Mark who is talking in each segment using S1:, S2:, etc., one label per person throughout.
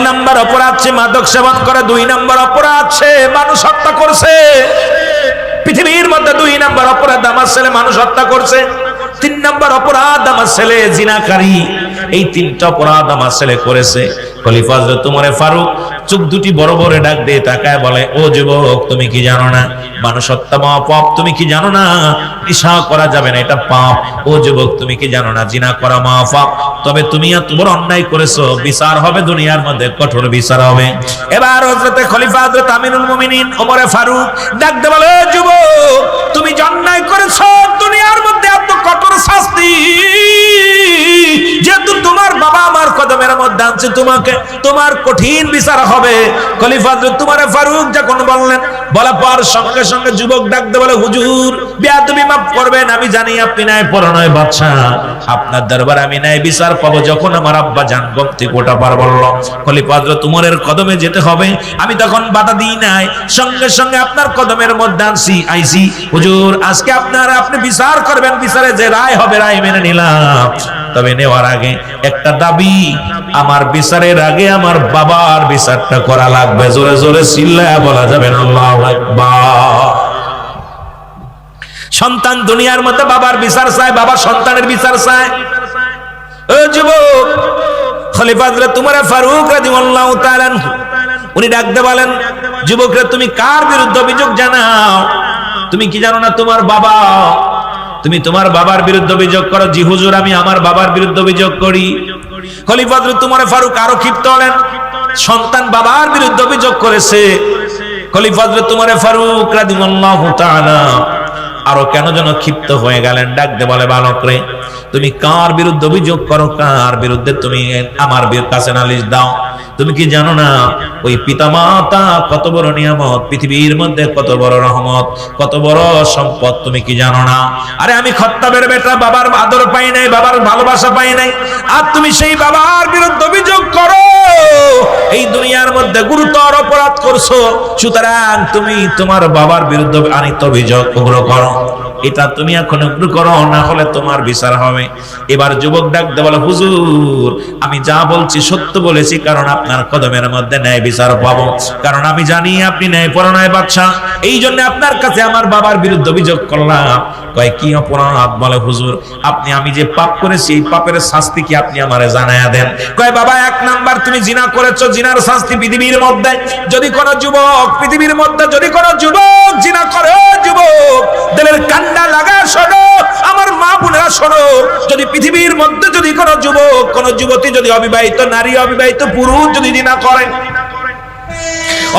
S1: Number অপরাধ সে মাদক সেবন করে, 2 নাম্বার অপরাধ সে মানুষ হত্যা করছে। পৃথিবীর মধ্যে 2 নাম্বার অপরাধ আমার ছেলে মানুষ হত্যা করছে। 3 নাম্বার অপরাধ আমার ছেলে জিনাকারী। এই 3টা অপরাধ আমার ছেলে করেছে। খলিফা হযরত ওমর ফারুক চোখ দুটি বড় বড় ডাক দিয়ে তাকায় বলে, ও যুবক, তুমি কি জানো না মানুষ হত্যা পাপ? তুমি কি জানো না নেশা করা যাবে না, এটা পাপ? ও যুবক, তুমি কি জানো না জিনা করা পাপ? তবে তুমি এত বড় অন্যায় করেছো, বিচার হবে দুনিয়ার মধ্যে, কঠোর বিচার হবে। এবার হযরত খলিফা হযরত আমিরুল মুমিনিন ওমর ফারুক ডাক দিয়ে বলে, যুবক, তুমি যে অন্যায় করেছো দুনিয়ার মধ্যে এত কঠোর শাস্তি, যেহেতু তোমার বাবা আমার কদমের মধ্যে আনছে, তোমাকে তোমার কঠিন বিচার হবে। খলিফা হযরত ওমর ফারুক যখন বললেন, বলার পর সঙ্গে সঙ্গে যুবক ডাকতে বলে, হুজুর, বেয়াদবি মাফ করবেন, আমি জানি আপনি ন্যায় পরায়ণ বাদশা, আপনার দরবারে আমি ন্যায় বিচার পাবো। যখন আমার আব্বা জান গম থেকে ওটা পার বলল খলিফা হযরত ওমরের কদমে যেতে হবে, আমি তখন বাধা দিই নাই, সঙ্গে সঙ্গে আপনার কদমের মধ্যে আইসি। হুজুর, আজকে আপনি বিচার করবেন, বিচারে যে রায় হবে রায় মেনে নিলাম। তবে নেওয়ার আগে একটা দাবি, আমার বিচারের আগে আমার বাবার বিচারটা করা লাগবে। জোরে জোরে চিল্লায়া বলা যাবে না আল্লাহু আকবার। সন্তান দুনিয়ার মধ্যে বাবার বিচার চায়, বাবা সন্তানের বিচার চায়। ও যুবক, খলিফা হযরত ওমর ফারুক রাদিয়াল্লাহু তাআলা উনি ডাকতে বলেন, যুবকরা, তুমি কার বিরুদ্ধে অভিযোগ জানাও? তুমি কি জানো না তোমার বাবা, তুমি তোমার বাবার বিরুদ্ধে অভিযোগ করো? জি হুজুর, আমি আমার বাবার বিরুদ্ধে অভিযোগ করি। খলিফা হযরত ওমর ফারুক আরো ক্ষিপ্ত হলেন, সন্তান বাবার বিরুদ্ধে অভিযোগ করেছে। খলিফা হযরত ওমর ফারুক রাদিয়াল্লাহু তাআলা আরো কেন যেন ক্ষিপ্ত হয়ে গেলেন, ডাকতে বলে, বালক রে, তুমি কার বিরুদ্ধে অভিযোগ করো? কার বিরুদ্ধে তুমি আমার কাছে নালিশ দাও? তুমি কি জানো না ওই পিতামাতা কত বড় নিয়ামত, পৃথিবীর মধ্যে কত বড় রহমত, কত বড় সম্পদ, তুমি কি জানো না? আরে আমি খত্তাবের বেটা, বাবার আদর পাই নাই, বাবার ভালোবাসা পাই নাই, আর তুমি সেই বাবার বিরুদ্ধে অভিযোগ করো? এই দুনিয়ার মধ্যে গুরুতর অপরাধ করছো, সুতরাং তুমি তোমার বাবার বিরুদ্ধে আনিত অভিযোগ উগ্র করো। এটা তুমি এখন উগ্র করো, না হলে তোমার বিচার হবে। এবার যুবক ডাকতে বলে, হুজুর, আমি যা বলছি সত্য বলেছি, কারণ আপনার কদমের মধ্যে ন্যায় বিচার পাবো, কারণ আমি জানি আপনি ন্যায় পরায়ণ বাদশা, এই জন্য আপনার কাছে আমার বাবার বিরুদ্ধে অভিযোগ করলাম। কয়, কি অপরাধ? বলে, হুজুর, আমি যে পাপ করেছি, এই পাপের শাস্তি কি আপনি আমারে জানায়া দেন? কয়, বাবা, 1 নাম্বার তুমি জিনা করেছো, জিনার শাস্তি পৃথিবীর মধ্যে যদি কোনো যুবক, পৃথিবীর মধ্যে যদি কোনো যুবক জিনা করে, যুবক দিলের কান্না লাগা শোনো, আমার মা বোনেরা শোনো, যদি পৃথিবীর মধ্যে যদি কোনো যুবক, কোনো যুবতী, যদি অবিবাহিত নারী, অবিবাহিত পুরুষ যদি জিনা করে,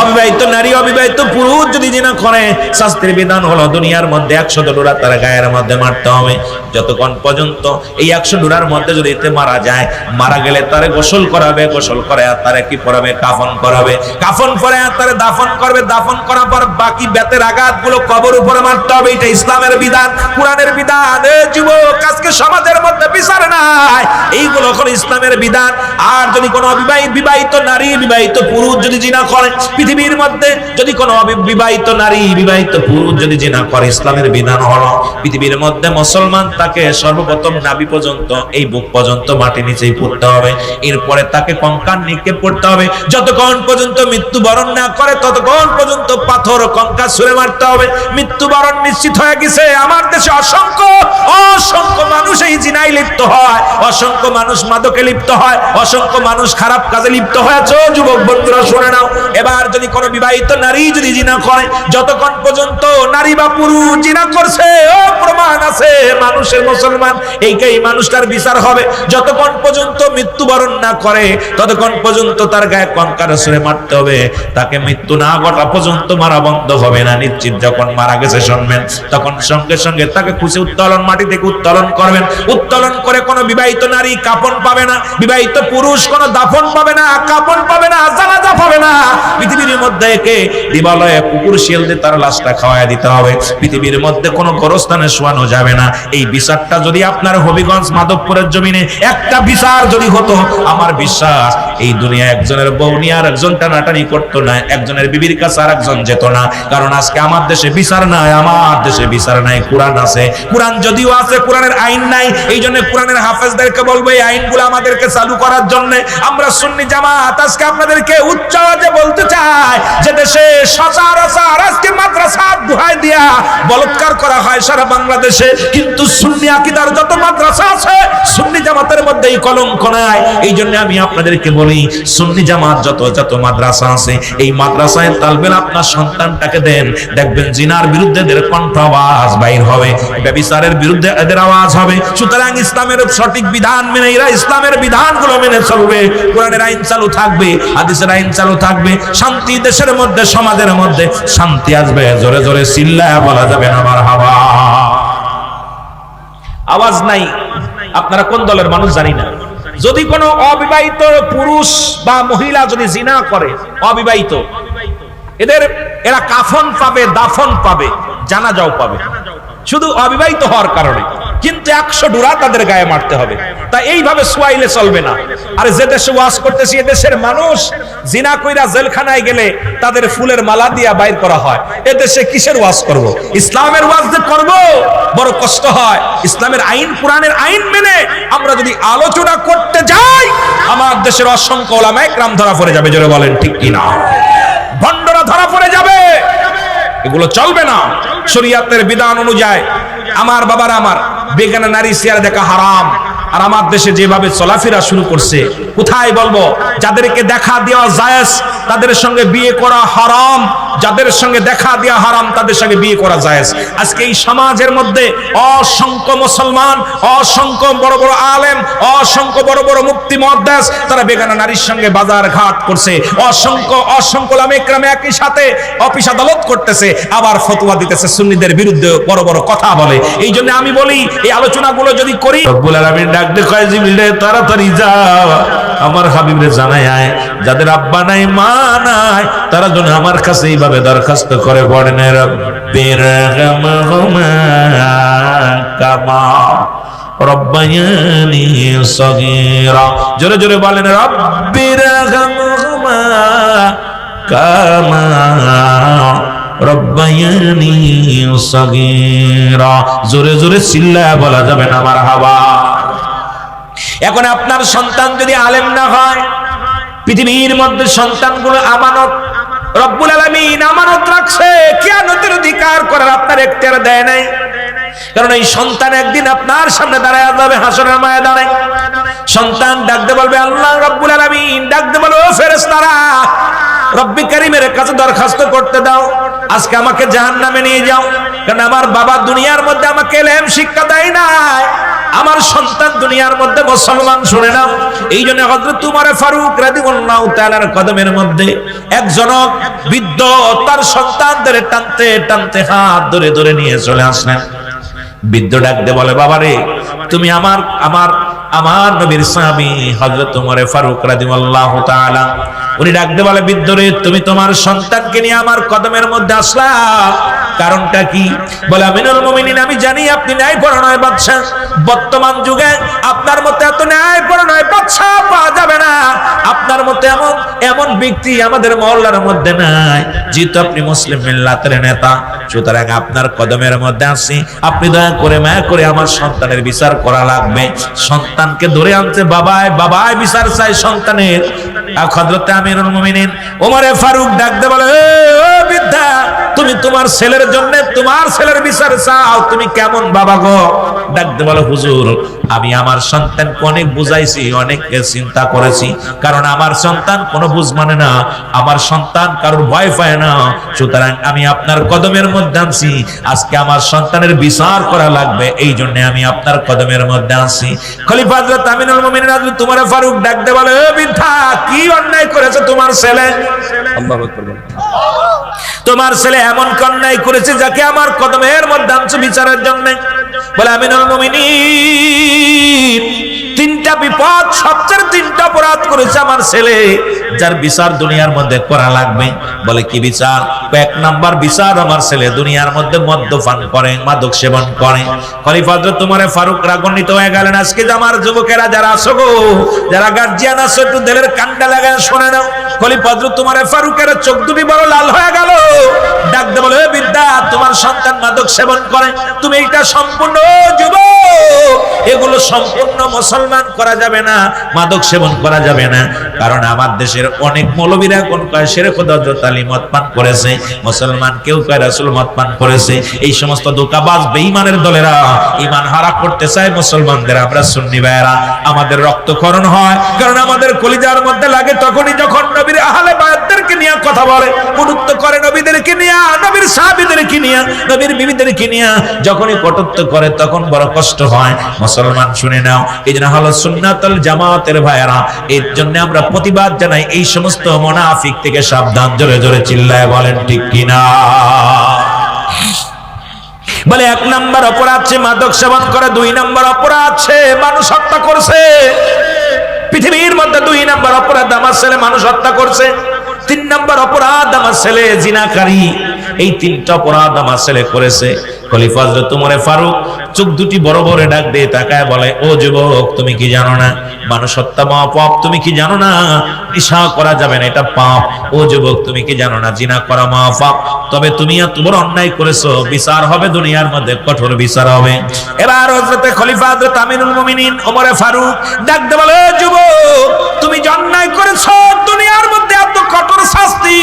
S1: অবিবাহিত নারী, অবিবাহিত পুরুষ যদি জিনা করে, শাস্ত্রের বিধান হলো দুনিয়ার মধ্যে 100 ডোরা তার গায়ের মধ্যে মারতে হবে। যতক্ষণ পর্যন্ত এই 100 ডোরার মধ্যে যদি এতে মারা যায়, মারা গেলে তারে গোসল করাবে, গোসল করে তারে কি পরাবে? কাফন করাবে, কাফন পরে তারে দাফন করবে, দাফন করার পর বাকি বেতের আঘাতগুলো কবর উপরে মারতে হবে। এটা ইসলামের বিধান, কোরআনের বিধান। যুবক, আজকে সমাজের মধ্যে বিচার নাই, এইগুলো হলো ইসলামের বিধান। আর যদি কোনো বিবাহিত নারী, বিবাহিত পুরুষ যদি জিনা করে, পৃথিবীর মধ্যে যদি কোনো বিবাহিত নারী, বিবাহিত পুরুষ যদি জিনা করে, ইসলামের বিধান হলো পৃথিবীর মধ্যে মুসলমান তাকে সর্বপ্রথম নাভি পর্যন্ত, এই বুক পর্যন্ত মাটি নিচেই পড়তে হবে, এরপরে তাকে কঙ্কাল নিক্ষেপ করতে হবে। যতক্ষণ পর্যন্ত মৃত্যুবরণ না করে, ততক্ষণ পর্যন্ত পাথর কঙ্কাল ছুঁড়ে মারতে হবে। মৃত্যুবরণ নিশ্চিত হয়ে গেছে, আমার দেশে অসংখ্য মানুষ এই জিনায় লিপ্ত হয়, অসংখ্য মানুষ মাদকে লিপ্ত হয়, অসংখ্য মানুষ খারাপ কাজে লিপ্ত হয়েছে। যুবক বন্ধুরা শুনে নাও, এবার যদি কোনো বিবাহিত নারী যদি জিনা করে, যতক্ষণ পর্যন্ত নারী বা পুরুষ জিনা করছে, ও প্রমাণ আছে মানুষের, মুসলমান, এই মানুষটার বিচার হবে। যতক্ষণ পর্যন্ত মৃত্যুবরণ না করে, ততক্ষণ পর্যন্ত তার গায়ে কঙ্কাল ছুঁড়ে মারতে হবে, তাকে মৃত্যু না ঘটা পর্যন্ত মারা বন্ধ হবে না। নিশ্চিত যখন মারা গেছে শুনবেন, তখন সঙ্গে সঙ্গে তাকে খুশি উত্তোলন, মাটি থেকে উত্তোলন করবেন। উত্তোলন করে কোনো বিবাহিত নারী কাফন পাবে না, বিবাহিত পুরুষ কোনো দাফন পাবে না, কাফন পাবে না, জানাজা পাবে না। পৃথিবীর পৃথিবীর মধ্যে একে দিবালয়ে কুকুর শিয়াল দিয়ে তার লাশটা খাওয়ায় দিতে হবে, পৃথিবীর মধ্যে কোনো গোরস্থানে শোয়ানো যাবে না। এই বিচারটা যদি আপনার হবিগঞ্জ মাধবপুরের জমিনে একটা বিচার যদি হতো, আমার বিশ্বাস এই দুনিয়া একজনের বউ নিয়ে আর একজন টানাটানি করতো না, একজনের বিবির কাছে আর একজন যেত না। কারণ আজকে আমার দেশে বিচার নাই, আমার দেশে বিচার নাই, কোরআন আছে। কোরআন যদিও আছে, কোরআনের আইন নাই। এই জন্য কোরআনের হাফেজদেরকে বলবো এই আইনগুলো আমাদেরকে চালু করার জন্য। আমরা সুন্নি জামাত আজকে আপনাদেরকে উচ্চ আওয়াজে বলতে চাই যে দেশে সচরাচর আজকে মাদ্রাসা দুহাই দিয়া বলৎকার করা হয় সারা বাংলাদেশে, কিন্তু সুন্নি আকীদার যত মাদ্রাসা আছে সুন্নি জামাতের মধ্যে এই কলঙ্ক নাই। এই জন্য আমি আপনাদেরকে বলি সুন্নি জামাত যত মাদ্রাসা আছে এই মাদ্রাসায় তালবেন আপনার সন্তানটাকে দেন, দেখবেন জিনার বিরুদ্ধে এদের কণ্ঠ আওয়াজ বাইর হবে, ব্যভিচারের বিরুদ্ধে এদের আওয়াজ হবে। সুতরাং ইসলামের সঠিক বিধান মেনে এরা ইসলামের বিধানগুলো মেনে চলবে, কোরআনের আইন চালু থাকবে, হাদিসের আইন চালু থাকবে, শান্তি দেশের মধ্যে সমাজের মধ্যে শান্তি আসবে। জোরে জোরে চিল্লায়া বলা যাবে না মারহাবা। আওয়াজ নাই। আপনারা কোন দলের মানুষ জানি না, যদি কোনো অবিবাহিত পুরুষ বা মহিলা যদি জিনা করে, অবিবাহিত, এরা কাফন পাবে, দাফন পাবে, জানাজাও পাবে, শুধু অবিবাহিত হওয়ার কারণে। কিন্তু 100 ডুরা তাদের গায়ে মারতে হবে। তা এইভাবে সোয়াইলে চলবে না। আর যে দেশে ওয়াজ করতেছি এ দেশের মানুষ জিনা কইরা জেলখানায় গেলে তাদের ফুলের মালা দিয়া বাইর করা হয়। এ দেশে কিসের ওয়াজ করব? ইসলামের ওয়াজ যে করব বড় কষ্ট হয়। ইসলামের আইন, কোরআনের আইন মেনে আমরা যদি আলোচনা করতে যাই, আমার দেশের অসংখ্য ওলামায়ে কেরাম ধরা পড়ে যাবে। জোরে বলেন ঠিক কিনা? ভণ্ডরা ধরা পড়ে যাবে। এগুলো চলবে না। শরীয়তের বিধান অনুযায়ী আমার বাবারা, আমার বেগানা নারী চেয়ার দেখা হারাম। আর আমার দেশে যেভাবে চলাফেরা শুরু করছে, কোথায় বলবো, যাদেরকে দেখা দেওয়া জায়েজ তাদের সঙ্গে বিয়ে করা হারাম, যাদের সঙ্গে দেখা দেওয়া হারাম তাদের সঙ্গে বিয়ে করা জায়েজ। আজকে এই সমাজের মধ্যে অসংখ্য মুসলমান, অসংখ্য বড় বড় আলেম, অসংখ্য বড় বড় মুফতি মুহাদ্দিস তারা বেগানা নারীর সঙ্গে বাজার ঘাট করছে। অসংখ্য ওলামায়ে কেরাম একই সাথে অফিস আদালত করতেছে, আবার ফতোয়া দিতেছে, সুন্নিদের বিরুদ্ধে বড় বড় কথা বলে। এই জন্য আমি বলি এই আলোচনাগুলো যদি করি, রব্বুল আলামিন ডাক দিয়ে কয় জিবরিল রে তাড়াতাড়ি যাও আমার হাবিবরে জানায় আয়, যাদের আব্বা নাই মা নাই তারা যেন আমার কাছে এইভাবে দরখাস্ত করে পড়েন, রব্বির রহমহুমা কামা রব্বায়ানি সগীরা। জোরে জোরে বলেন রব্বির রহমহুমা কামা রব্বায়ানি সগীরা। জোরে জোরে চিল্লায়া বলা যাবে না মারহাবা। এখন আপনার সন্তান যদি আলেম না হয়, পৃথিবীর মধ্যে সন্তানগুলো আমানত, রব্বুল আলামিন আমানত রাখছে, কিয়ামতের অধিকার করার আপনার এখতিয়ার দেয় নাই। কারণ এই সন্তান একদিন আপনার সামনে দাঁড়ায় যাবে হাসরের ময়দানে। সন্তান ডাকতে বলবে আল্লাহ রব্বুল আলামিন, ডাকতে বলবে ও ফেরেশতারা, রব্বি কারীমের কাছে দরখাস্ত করতে দাও, আজকে আমাকে জাহান্নামে নিয়ে যাও। কারণ আমার বাবা দুনিয়ার মধ্যে আমাকে ইলম শিক্ষা দেয় নাই, আমার সন্তান দুনিয়ার মধ্যে মুসলমান। শুনে নাও, এই জন্য হযরত উমর ফারুক রাদিয়াল্লাহু তাআলার কদমের মধ্যে এক জনক বৃদ্ধ তার সন্তানদের টানতে টানতে হাত ধরে ধরে নিয়ে চলে আসলেন। বৃদ্ধ ডাকতে বলে, বাবারে তুমি আমার আমার আমার নবীর সাহাবী হযরত উমর ফারুক রাদিয়াল্লাহু তাআলা। উনি ডাকতে বলে, বৃদ্ধ রে তুমি তোমার সন্তানকে নিয়ে আমার কদমের মধ্যে আসলা, কারণটা কি? বলে আমিনুল মুমিনিন, আমি জানি আপনি ন্যায়পরায়ণ বাদশা, বর্তমান যুগে আপনার মতো এত ন্যায়পরায়ণ বাদশা পাওয়া যাবে না, আপনার মতো এমন ব্যক্তি আমাদের মহল্লার মধ্যে নাই। যেহেতু আপনি মুসলিম মিল্লাতের নেতা, সুতরাং আপনার কদমের মধ্যে আসি, আপনি দয়া করে মায়া করে আমার সন্তানের বিচার করা লাগবে। সন্তানকে ধরে আনতে বাবায় বাবায় বিচার চাই সন্তানের। হযরত আমিরুল মুমিনিন ওমর ফারুক ডাকতে বলে, ও বৃদ্ধা, তুমি তোমার ছেলের জন্য তোমার ছেলের বিচার চাও, তুমি কেমন বাবা গো? ডাকতে বলে, হুজুর আমি আমার সন্তানকে অনেক বুঝাইছি, অনেক চিন্তা করেছি, কারণ আমার সন্তান কোনো বুঝ মানে না, আমার সন্তান কারোর ভয় পায় না। সুতরাং আমি আপনার কদমের মধ্যে আনছি, আজকে আমার সন্তানের বিচার করা লাগবে, এই জন্য আমি আপনার কদমের মধ্যে আনছি। খলিফা হযরত আমিনুল মুমিনিন হযরত উমর ফারুক ডাকতে বলে, ও বৃদ্ধা, কি অন্যায় করেছে তোমার ছেলে? আল্লাহু আকবার বলেন। তোমার ছেলে এমন অন্যায় করেছে যাকে আমার কদমের মধ্যে আনছো বিচারের জন্য। বলে আমিনুল মুমিনিন, 3 তিনটা বিপদ, সবচেয়ে তিনটা অপরাধ করেছে আমার ছেলে, যার বিচার দুনিয়ার মধ্যে করা লাগবে। বলে কি বিচার? এক নাম্বার বিচার, আমার ছেলে দুনিয়ার মধ্যে মদ্যপান করে, মাদক সেবন করে। খলিফা হযরত ওমর ফারুক রাগান্বিত হয়ে গেলেন। আজকে যে আমার যুবকেরা যারা আছো গো, যারা গার্জিয়ান আছো, একটু দিলের কান্ডা লাগায় শুনে নাও। খলিফা হযরত ওমর ফারুকের চোখ দুটি বড় লাল হয়ে গেল। ডাক দিয়ে বলে, বিদ্যা, তোমার সন্তান মাদক সেবন করে, তুমি এটা সম্পূর্ণ যুবক, এগুলো সম্পূর্ণ মুসলমান করা যাবে না, মাদক সেবন করা যাবে না। কারণ আমার দেশের অনেক মৌলবীরা কোন কয় শেরে খোদা হযরত আলী মদ পান করেছে, মুসলমান কেউ কয় রাসূল মদ পান করেছে। এই সমস্ত ধোঁকাবাজ বেঈমানের দলেরা ঈমান হারা করতে চায় মুসলমানদের। আমরা সুন্নি ভাইয়েরা, আমাদের রক্তক্ষরণ হয়, কারণ আমাদের কলিজার মধ্যে লাগে তখনই যখন নবীর আহলে বায়াতদেরকে নিয়ে কথা বলে, কটূক্ত করে নবীদেরকে নিয়ে, নবীর সাহাবীদেরকে নিয়ে, নবীর বিবিদেরকে নিয়ে যখনই কটূক্ত করে তখন বড় কষ্ট হয়। মুসলমান শুনে নাও, এই জন্য হলো সুন্নাতুল জামাতের ভাইয়েরা, এর জন্য আমরা প্রতিবাদ জানাই এই সমস্ত মুনাফিক থেকে সাবধান। জোরে জোরে চিল্লায় বলেন ঠিক কিনা? বলে এক নাম্বার অপরাধ সে মাদক সেবন করে, দুই নাম্বার অপরাধ সে মানুষ হত্যা করছে। পৃথিবীর মধ্যে দুই নাম্বার অপরাধ আমার ছেলে মানুষ হত্যা করছে। তিন নাম্বার অপরাধ আমার ছেলে জিনাকারী। এই তিনটা অপরাধ আমার ছেলে করেছে। খলিফা হযরত ওমর ফারুক চোখ দুটি বড় বড় ডাক দিয়ে তাকায় বলে, ও যুবক, তুমি কি জানো না মানুষ হত্যা মহাপাপ? তুমি কি জানো না নেশা করা যাবে না, এটা পাপ? ও যুবক, তুমি কি জানো না জিনা করা মহাপাপ? তবে তুমি এত বড় অন্যায় করেছো, বিচার হবে দুনিয়ার মধ্যে, কঠোর বিচার হবে। এবার হযরতে খলিফা হযরত আমিরুল মুমিনিন ওমর ফারুক ডাক দিয়ে বলে, যুবক, তুমি যে অন্যায় করেছো দুনিয়ার মধ্যে এত কঠোর শাস্তি,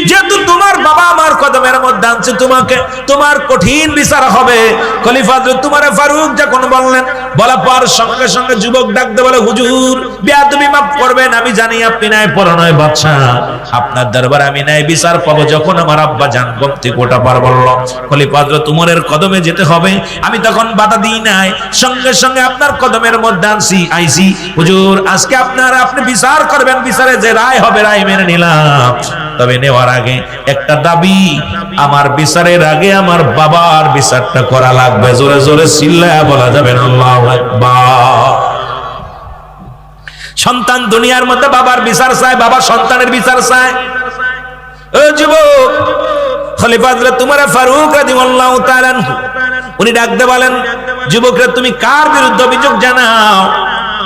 S1: যেহেতু তোমার বাবা আমার কদমের মধ্যে আনছে, তোমাকে তোমার কঠিন বিচার হবে। খলিফা হযরত ওমর ফারুক যখন বললেন, বলার পর সঙ্গে সঙ্গে যুবক ডাক দিয়ে বলে, হুজুর, বেয়াদবি মাফ করবেন, আমি জানি আপনি ন্যায় পরায়ণ বাদশা, আপনার দরবারে আমি ন্যায় বিচার পাবো। যখন আমার আব্বা জান ঘুম থেকে ওঠা পার বলল খলিফা হযরত ওমরের কদমে যেতে হবে, আমি তখন বাধা দিই নাই, সঙ্গে সঙ্গে আপনার কদমের মধ্যে আইছি। হুজুর, আজকে আপনি বিচার করবেন, বিচারে যে রায় হবে রায় মেনে নিলাম। তবে নেওয়ার আগে একটা দাবি, আমার বিচারের আগে আমার বাবার বিচারটা করা লাগবে। জোরে জোরে চিল্লায়া বলা যাবে না আল্লাহু আকবার। সন্তান দুনিয়ার মধ্যে বাবার বিচার চায়, বাবা সন্তানের বিচার চায়। ও যুবক, খলিফা হযরত ওমর ফারুক রাদিয়াল্লাহু তাআলা আনহু উনি ডাক দিয়ে বলেন, যুবকরা, তুমি কার বিরুদ্ধে অভিযোগ জানাও?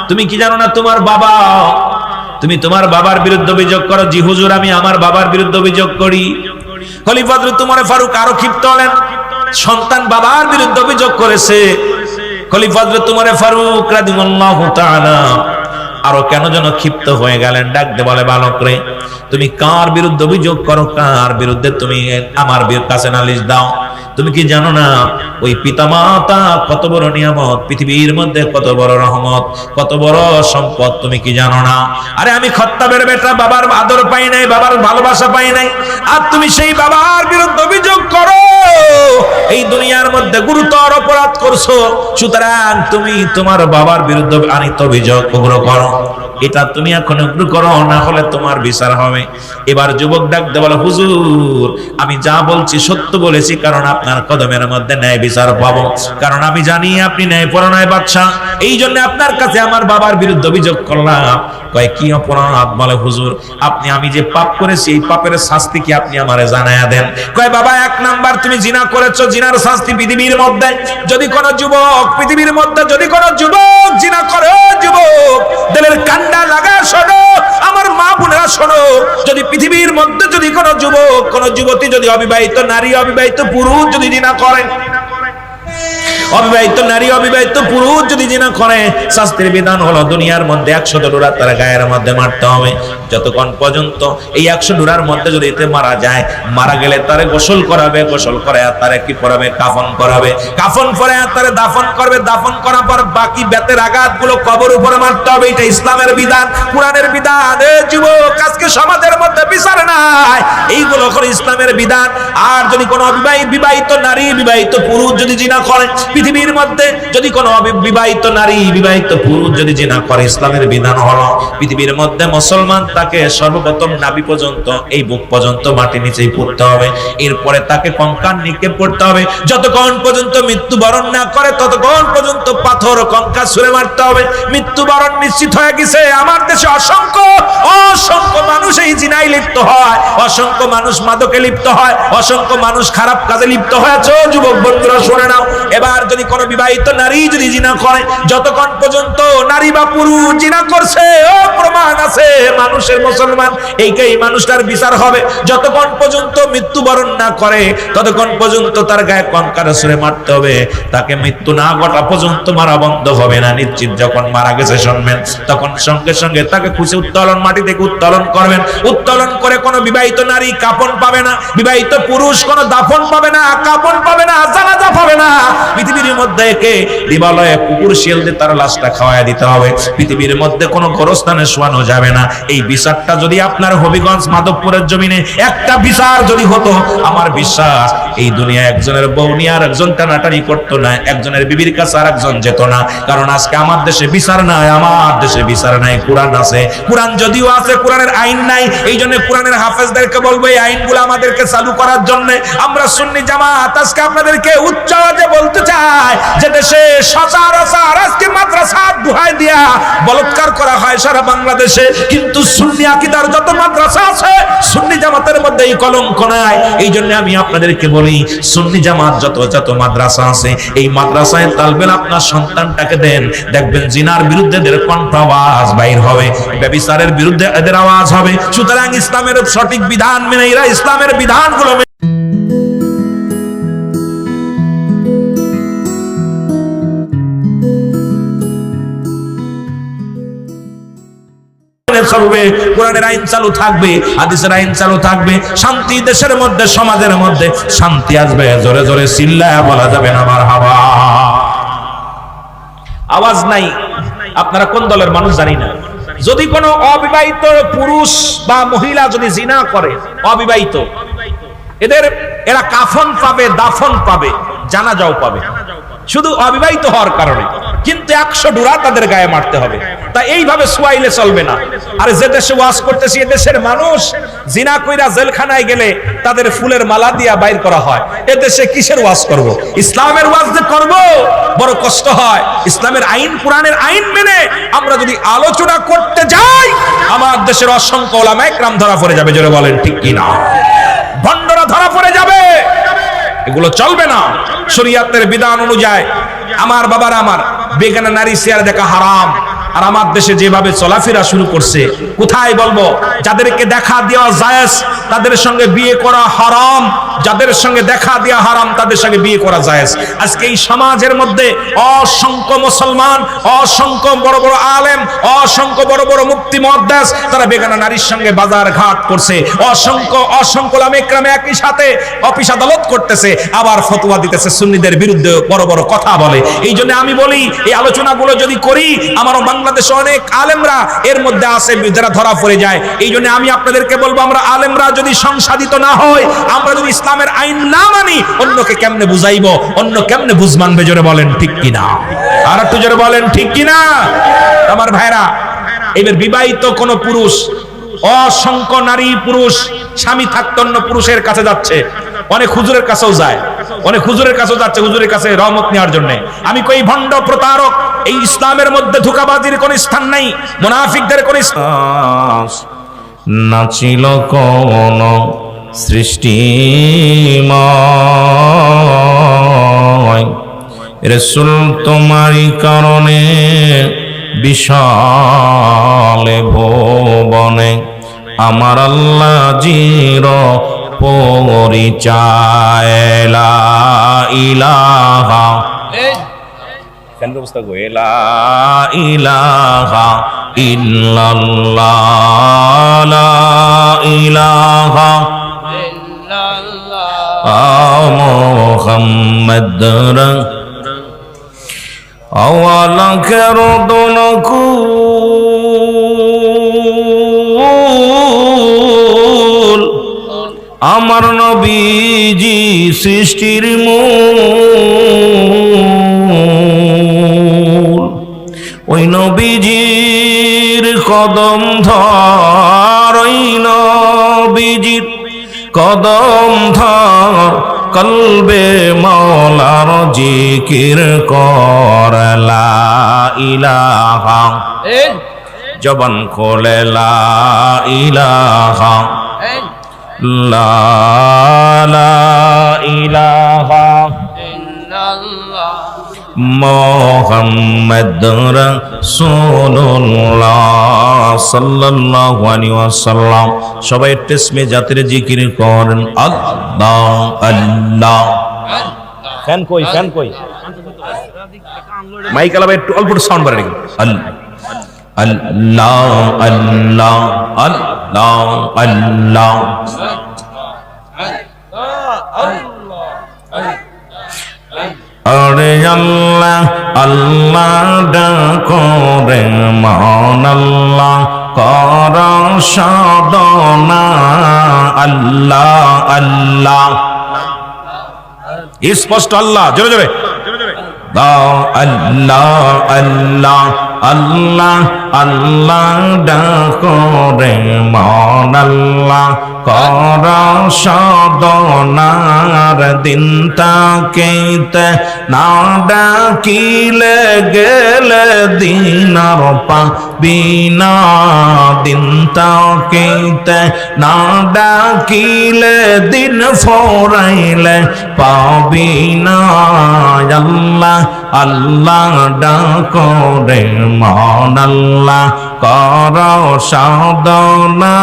S1: তুমি কি জানো না তোমার বাবা, তুমি তোমার বাবার বিরুদ্ধে অভিযোগ করো? জি হুজুর, আমি আমার বাবার বিরুদ্ধে অভিযোগ করি। খলিফা হযরত ওমর ফারুক আরো ক্ষিপ্ত হলেন, সন্তান বাবার বিরুদ্ধে অভিযোগ করেছে। খলিফা হযরত ওমর ফারুক রাদিয়াল্লাহু তাআলা আরো কেন যেন ক্ষিপ্ত হয়ে গেলেন। ডাক দিয়ে বলে, বালক রে, তুমি কার বিরুদ্ধে অভিযোগ করো? কার বিরুদ্ধে? তুমি আমার কাছে নালিশ দাও। তুমি কি জানো না ওই পিতামাতা কত বড় নিয়ামত, পৃথিবীর মধ্যে কত বড় রহমত, কত বড় সম্পদ? তুমি কি জানো না? আরে আমি খত্তাবের বেটা, বাবার আদর পাই নাই, বাবার ভালোবাসা পাই নাই, আর তুমি সেই বাবার বিরুদ্ধে অভিযোগ করো? এই দুনিয়ার মধ্যে গুরুতর অপরাধ করছো, সুতরাং তুমি তোমার বাবার বিরুদ্ধে আনিত অভিযোগ উগ্র করো। এটা তুমি এখন উগ্র করো, না হলে তোমার বিচার হবে। এবার যুবক ডাক দিয়ে বলে, হুজুর, আমি যা বলছি সত্য বলেছি, কারণ আপনার কদমের মধ্যে ন্যায় বিচার পাবো, কারণ আমি জানি আপনি ন্যায় পরায়ণ বাদশা, এই জন্য আপনার কাছে আমার বাবার বিরুদ্ধে অভিযোগ করলাম। কয়, কি অপরাধ? বলে, হুজুর, আমি যে পাপ করেছি এই পাপের শাস্তি কি আপনি আমারে জানায়া দেন। কয়, বাবা, এক নাম্বার তুমি জিনা করেছো, জিনার শাস্তি পৃথিবীর মধ্যে যদি কোনো যুবক, পৃথিবীর মধ্যে যদি কোনো যুবক জিনা করে, যুবক দিলের কান্ডা লাগা শোনো, আমার মা বোনেরা শোনো, যদি পৃথিবীর মধ্যে যদি কোনো যুবক, কোনো যুবতী, যদি অবিবাহিত নারী, অবিবাহিত পুরুষ যদি জিনা করে, অবিবাহিত নারী, অবিবাহিত পুরুষ যদি জিনা করে, শাস্তির বিধান হলো দুনিয়ার মধ্যে 100 ডোরা তার গায়ের মধ্যে মারতে হবে। যতক্ষণ পর্যন্ত এই 100 ডোরার মধ্যে যদি এতে মারা যায়, মারা গেলে তারে গোসল করাবে, গোসল করে আর তারে কি করাবে? কাফন করাবে, কাফন করে আর তারে দাফন করবে, দাফন করার পর বাকি বেতের আঘাতগুলো কবর উপরে মারতে হবে। এটা ইসলামের বিধান, কোরআনের বিধান। এ যুবক, আজকে সমাজের মধ্যে বিচার নাই, এইগুলো করে ইসলামের বিধান। আর যদি কোনো বিবাহিত নারী বিবাহিত পুরুষ যদি জিনা করে, পৃথিবীর মধ্যে যদি কোনো বিবাহিত নারী বিবাহিত পুরুষ যদি জিনা করে, ইসলামের বিধান হলো পৃথিবীর মধ্যে মুসলমান তাকে সর্বপ্রথম নাভি পর্যন্ত, এই বুক পর্যন্ত মাটি নিচেই পড়তে হবে, এরপরে তাকে কঙ্কাল নিক্ষেপ করতে হবে। যতক্ষণ পর্যন্ত মৃত্যুবরণ না করে ততক্ষণ পর্যন্ত পাথর কঙ্কাল ছুঁড়ে মারতে হবে। মৃত্যুবরণ নিশ্চিত হয়ে গেছে। আমার দেশে অসংখ্য মানুষ এই জিনায় লিপ্ত হয়, অসংখ্য মানুষ মাদকে লিপ্ত হয়, অসংখ্য মানুষ খারাপ কাজে লিপ্ত হয়েছে। যুবক বন্ধুরা শুনে নাও, এবার যদি কোনো বিবাহিত নারী যদি জিনা করে, যতক্ষণ পর্যন্ত নারী বা পুরুষ জিনা করছে, ও প্রমাণ আছে মানুষের মুসলমান, এই মানুষটার বিচার হবে। যতক্ষণ পর্যন্ত মৃত্যুবরণ না করে ততক্ষণ পর্যন্ত তার গায়ে কঙ্কাল ছুঁড়ে মারতে হবে। তাকে মৃত্যু না ঘটা পর্যন্ত মারা বন্ধ হবে না। নিশ্চিত যখন মারা গেছে শুনবেন, তখন সঙ্গে সঙ্গে তাকে খুশি উত্তোলন, মাটি থেকে উত্তোলন করবেন। উত্তোলন করে কোনো বিবাহিত নারী কাফন পাবে না, বিবাহিত পুরুষ কোনো দাফন পাবে না, কাফন পাবে না, জানাজা পাবে না। পৃথিবীর মধ্যে একে দিবালয়ে কুকুর শিয়াল দিয়ে তার লাশটা খাওয়াই দিতে হবে। পৃথিবীর মধ্যে কোনো গোরস্থানে শোয়ানো যাবে না। এই বিচারটা যদি আপনার হবিগঞ্জ মাধবপুরের জমিনে একটা বিচার যদি হতো, আমার বিশ্বাস এই দুনিয়া একজনের বউ নিয়ে আর একজন টানাটানি করতো না, একজনের বিবির কাছে আর একজন যেত না। কারণ আজকে আমার দেশে বিচার নাই, আমার দেশে বিচার নাই। কোরআন আছে, কোরআন যদিও আছে, কোরআনের আইন নাই। এই জন্য কোরআনের হাফেজদেরকে বলবো এই আইনগুলো আমাদেরকে চালু করার জন্য। আমরা সুন্নি জামাত আজকে আপনাদেরকে উচ্চ আওয়াজে বলতে চাই যে দেশে সচরাচর আজকে মাদ্রাসা দুহাই দিয়া বলৎকার করা হয় সারা বাংলাদেশে, কিন্তু সুন্নি আকীদার যত মাদ্রাসা আছে সুন্নি জামাতের মধ্যে এই কলঙ্ক নাই। এই জন্য আমি আপনাদেরকে বলি, সুন্নি জামাত যত মাদ্রাসা আছে, এই মাদ্রাসায় তালবেল আপনার সন্তানটাকে দেন, দেখবেন জিনার বিরুদ্ধে এদের কণ্ঠ আওয়াজ বাইর হবে, ব্যভিচারের বিরুদ্ধে এদের আওয়াজ হবে। সুতরাং ইসলামের সঠিক বিধান মেনে এরা ইসলামের বিধানগুলো চলবে, কোরআনের আইন চালু থাকবে, হাদিসের আইন চালু থাকবে, শান্তি দেশের মধ্যে, সমাজের মধ্যে শান্তি আসবে। জোরে জোরে চিল্লায়া বলা যাবে না মারহাবা। আওয়াজ নাই। আপনারা কোন দলের মানুষ জানি না, যদি কোনো অবিবাহিত পুরুষ বা মহিলা যদি জিনা করে, অবিবাহিত, এরা কাফন পাবে, দাফন পাবে, জানাজাও পাবে, শুধু অবিবাহিত হওয়ার কারণে। কিন্তু 100 ডুরা তাদের গায়ে মারতে হবে। তা এইভাবে সোয়াইলে চলবে না। আর যে দেশে ওয়াজ করতেছি, এ দেশের মানুষ জিনা কইরা জেলখানায় গেলে তাদের ফুলের মালা দিয়া বাইর করা হয়। এ দেশে কিসের ওয়াজ করব? ইসলামের ওয়াজ যে করব বড় কষ্ট হয়। ইসলামের আইন, কোরআনের আইন মেনে আমরা যদি আলোচনা করতে যাই, আমার দেশের অসংখ্য উলামায়ে কেরাম ধরা পড়ে যাবে। জোরে বলেন ঠিক কি না? ভণ্ডরা ধরা পড়ে যাবে। এগুলো চলবে না। শরীয়তের বিধান অনুযায়ী আমার বাবারা, আমার বেগানা নারী চেয়ার দেখা হারাম। আর আমার দেশে যেভাবে চলাফেরা শুরু করছে, কোথায় বলবো, যাদেরকে দেখা দেওয়া জায়েজ তাদের সঙ্গে বিয়ে করা হারাম, যাদের সঙ্গে দেখা দেওয়া হারাম তাদের সঙ্গে বিয়ে করা জায়েজ। আজকে এই সমাজের মধ্যে অসংখ্য মুসলমান, অসংখ্য বড় বড় আলেম, অসংখ্য বড় বড় মুফতি মুহাদ্দিস তারা বেগানা নারীর সঙ্গে বাজার ঘাট করছে। অসংখ্য উলামায়ে কেরাম একই সাথে অফিস আদালত করতেছে, আবার ফতোয়া দিতেছে, সুন্নিদের বিরুদ্ধে বড় বড় কথা বলে। এই জন্য আমি বলি, এই আলোচনাগুলো যদি করি, আমারও বাংলাদেশে অনেক আলেমরা এর মধ্যে আছে যারা ধরা পড়ে যায়। এই জন্য আমি আপনাদেরকে বলবো, আমরা আলেমরা যদি সংশোধিত না হই, আমরা যদি ইসলামের আইন না মানি, অন্যকে কেমনে বুঝাইবো, অন্য কেমনে বুঝ মানবে? জোরে বলেন ঠিক কিনা? আর একটু জোরে বলেন ঠিক কিনা? আমার ভাইরা, এবার বিবাহিত কোন পুরুষ, অসংখ্য নারী পুরুষ স্বামী থাকতো অন্য পুরুষের কাছে যাচ্ছে, অনেক হুজুরের কাছেও যায়, অনেক হুজুরের কাছেও যাচ্ছে হুজুরের কাছে রহমত নেওয়ার জন্য। আমি কই ভণ্ড প্রতারক, এই ইসলামের মধ্যে ধোঁকাবাজির কোন স্থান নাই, মুনাফিকদের কোন স্থান
S2: নাচিল কোন সৃষ্টিময় রাসূল তোমারই কারণে বিশাল ভুবনে আমার আল্লাহ জির পরিচয় লা ইলাহা কেন অবস্থা গো লা ইলাহা ইল্লাল্লাহ লা ইলাহা ইল্লাল্লাহ মুহাম্মদ আওয়ালা কেরদনকু মূল আমার নবীজি সৃষ্টির মূল ওই নবীজির কদম ধর ওই নবীজির কদম ধর কলবে মৌলার জিকির কর লা ইলাহা জবান খোলে লা ইলাহা লা ইলাহা মুহাম্মাদুর রাসূলুল্লাহ সাল্লাল্লাহু আলাইহি ওয়াসাল্লাম। সবাই তেসমে জাতের জিকির করেন আল্লাহ আল্লাহ। ফ্যান কই ফ্যান কই মাইক আলাবা একটু অল্প সাউন্ড বাড়াই দিন। আল্লাহ আল্লাহ আল্লাহ আল্লাহ আরে আল্লাহ আল্লাহ ডাকো রে মন আল্লাহ কর সাধনা আল্লাহ আল্লাহ স্পষ্ট আল্লাহ জোরে জোরে আল্লাহ আল্লাহ আল্লাহ আল্লাহ ডাকো রে মন আল্লাহ কর সাধনার দিন তাকেতে না ডাকিলে গেলে দিনার পাবিনা দিন তাকেতে না ডাকিলে দিন ফরাইলে পাবিনা আল্লাহ আল্লাহ ডাকো রে মন আল্লাহ কর সাধনা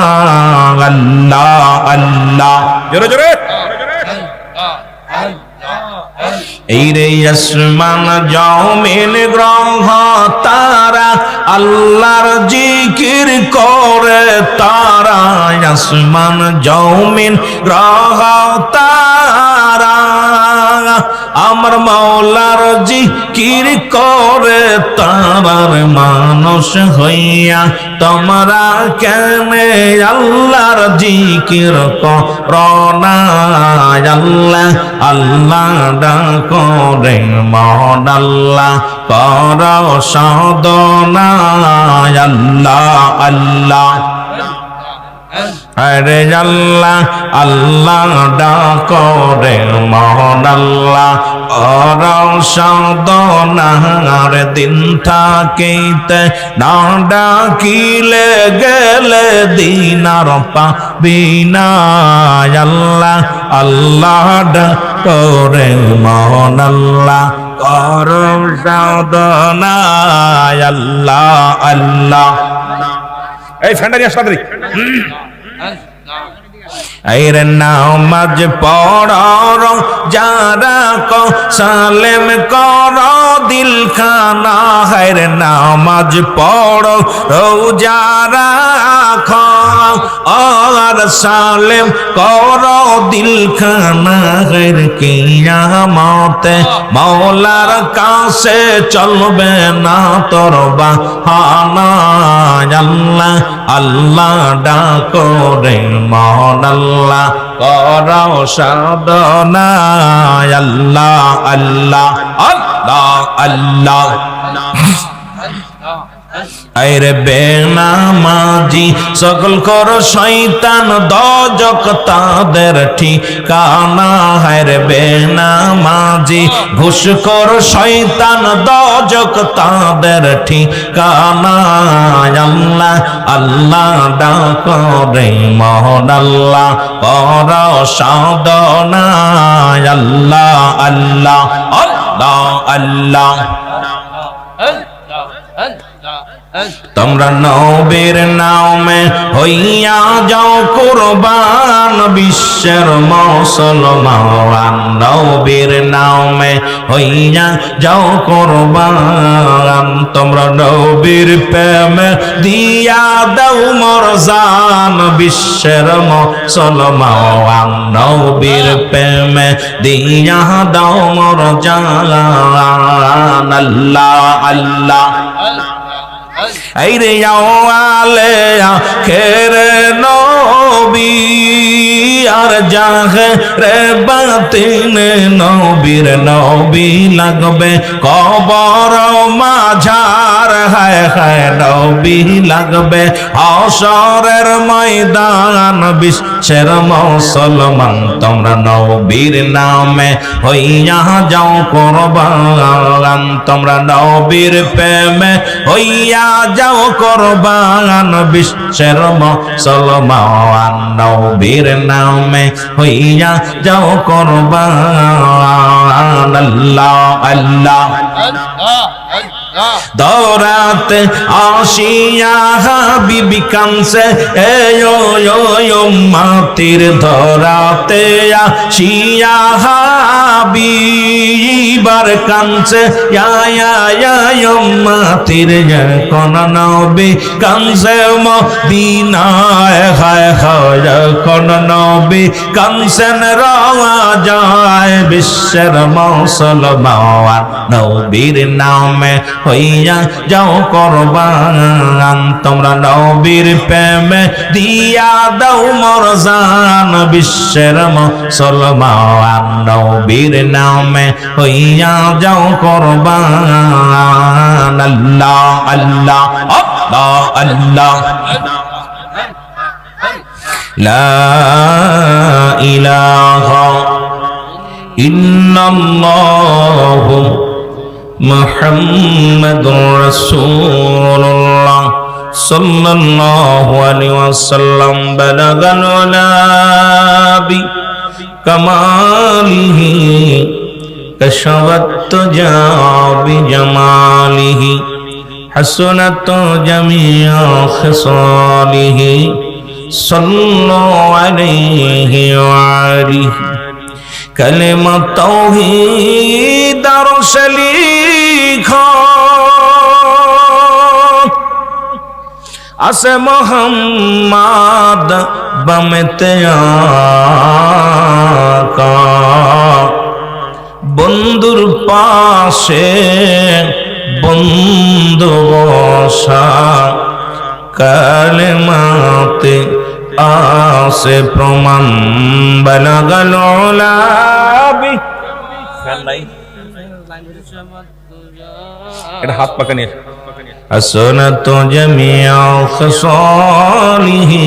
S2: আল্লাহ আল্লাহ জোরে জোরে এই রে আসমান জমিন গ্রহ তারা আল্লাহর জিকির করে তারা আসমান জমিন গ্রহ তারা আমার মাওলার জিকির করে তারার মানুষ হইয়া তোমরা কেনে আল্লাহর জিকির করনা আল্লাহ আল্লাহ ডাকো রে মন আল্লাহ কর সাধনা আল্লাহ আল্লাহ আরে আল্লাহ আল্লাহ ডাকো রে মন আল্লাহ কর সাধনার দিন থাকিতে না ডাকিলে গেলে দিনার পাবিনা আল্লাহ আল্লাহ ডাকো রে মন আল্লাহ কর সাধনা আল্লাহ আল্লাহ। এই ফ্যান্ডারি আসলে আইরে নামাজ পড়র যারা কো সালেম কর দিল খানা হায়রে নামাজ পড়ো রোজারা আর সালেম কর দিল খানা হায়রে কিয়ামতে মাওলার কাছে চলবে না তোর বাহানা আল্লাহ আল্লাহ ডাকো রে মন আল্লাহ কর সাধনা আল্লাহ আল্লাহ আল্লাহ আল্লাহ। আইরে বেনামাজি সকল কর শয়তান দজক তাদের ঠিকানা হায়রে বেনামাজি ঘুষ কর শয়তান দজক তাদের ঠিকানা আল্লাহ আল্লাহ ডাকো রে মন আল্লাহ কর সাধনা আল্লাহ আল্লাহ আল্লাহ আল্লাহ। তোমরা নবীর নামে হইয়া যাও কুরবান বিশ্বের মুসলমান নবীর নামে হইয়া যাও কুরবান তোমরা নবীর প্রেমে দিয়া দাও মোর জান বিশ্বের মুসলমান নবীর প্রেমে দিয়া দাও মোর জান আল্লাহ আল্লাহ এই রে আওয়ালে আখের নবী আর জাহে রে বাতিন নবীর নবী লাগবে কবর মাঝার হায় হায় নবী লাগবে হাশরের ময়দান বিশ্বের মুসলমান তোমরা নবীর নামে হইয়া যাও কুরবান তোমরা নবীর প্রেমে হইয়া যাও কুরবান বিশ্বের মুসলমান নবীর নামে হইয়া যাও কুরবান আল্লাহ আল্লাহ দৌরাতে আসিয়া হাবিবি কানসে মাতির ধরাতে আসিয়া হাবিবার কানসে মাতির কোন নবী কানসে মদিনায় হায় হায় কোন নবী কানসেন রওয়া যায় বিশ্বের মুসলমান নবীর নামে হইয়া যাও কুরবান তোমরা নবীর প্রেমে দিয়া দাও মরজান বিশ্বের মুসলমান নবীর নামে হইয়া যাও কুরবান আল্লাহ আল্লাহ আল্লাহ আল্লাহ লা ইলাহা ইল্লাল্লাহু মুহাম্মাদুর রাসূলুল্লাহ সাল্লাল্লাহু আলাইহি ওয়াসাল্লাম বালাগাল উলাবি কামালিহি কাশাওয়াত তুজাবি জামালিহি হাসনাত জামিআ খিসালিহি সাল্লাল্লাহু আলাইহি ওয়া আলিহি কালেমা তাওহীদ আরশে লিখা আছে মুহাম্মদ বামেতে আকা বন্ধুর পাশে বন্ধু বসা কালেমাতে আসে প্রমাণ বালাগাল উলাবি এটা হাত পাকা নিয়ে হাসনাত জামিআ খিসালিহি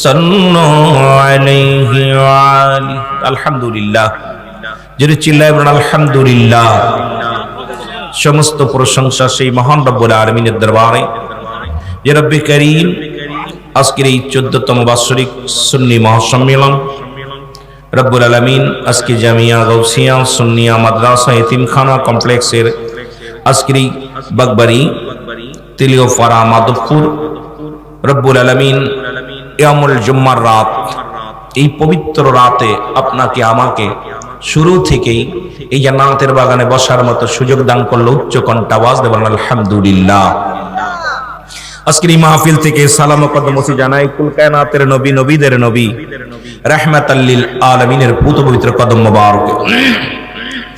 S2: সাল্লাল্লাহু আলাইহি ওয়া আলিহি আলহামদুলিল্লাহ জোরে চিল্লায় বলুন আলহামদুলিল্লাহ সমস্ত প্রশংসা সেই মহান রব্বুল আলামিনের দরবারে যে রব্বে করিম আজকের এই 14তম বাৎসরিক সুন্নি মহাসম্মেলন রব্বুল আলামিন আজকে জামিয়া গাউসিয়া সুন্নিয়া মাদ্রাসা এতিমখানা কমপ্লেক্সের আজকের এই বাগবাড়ি তেলিওপাড়া মাধবপুর রব্বুল আলামিন ইয়ামুল জুম্মার রাত এই পবিত্র রাতে আপনাকে আমাকে শুরু থেকেই এই জান্নাতের বাগানে বসার মতো সুযোগ দান করলো উচ্চ কণ্ঠ আওয়াজ দেবেন আলহামদুলিল্লাহ আজকের এই মাহফিল থেকে সালাম ও কদমসি জানাই কুল কায়নাতের নবী নবীদের নবী রাহমাতাল লিল আলামিনের পুত পবিত্র কদম মোবারক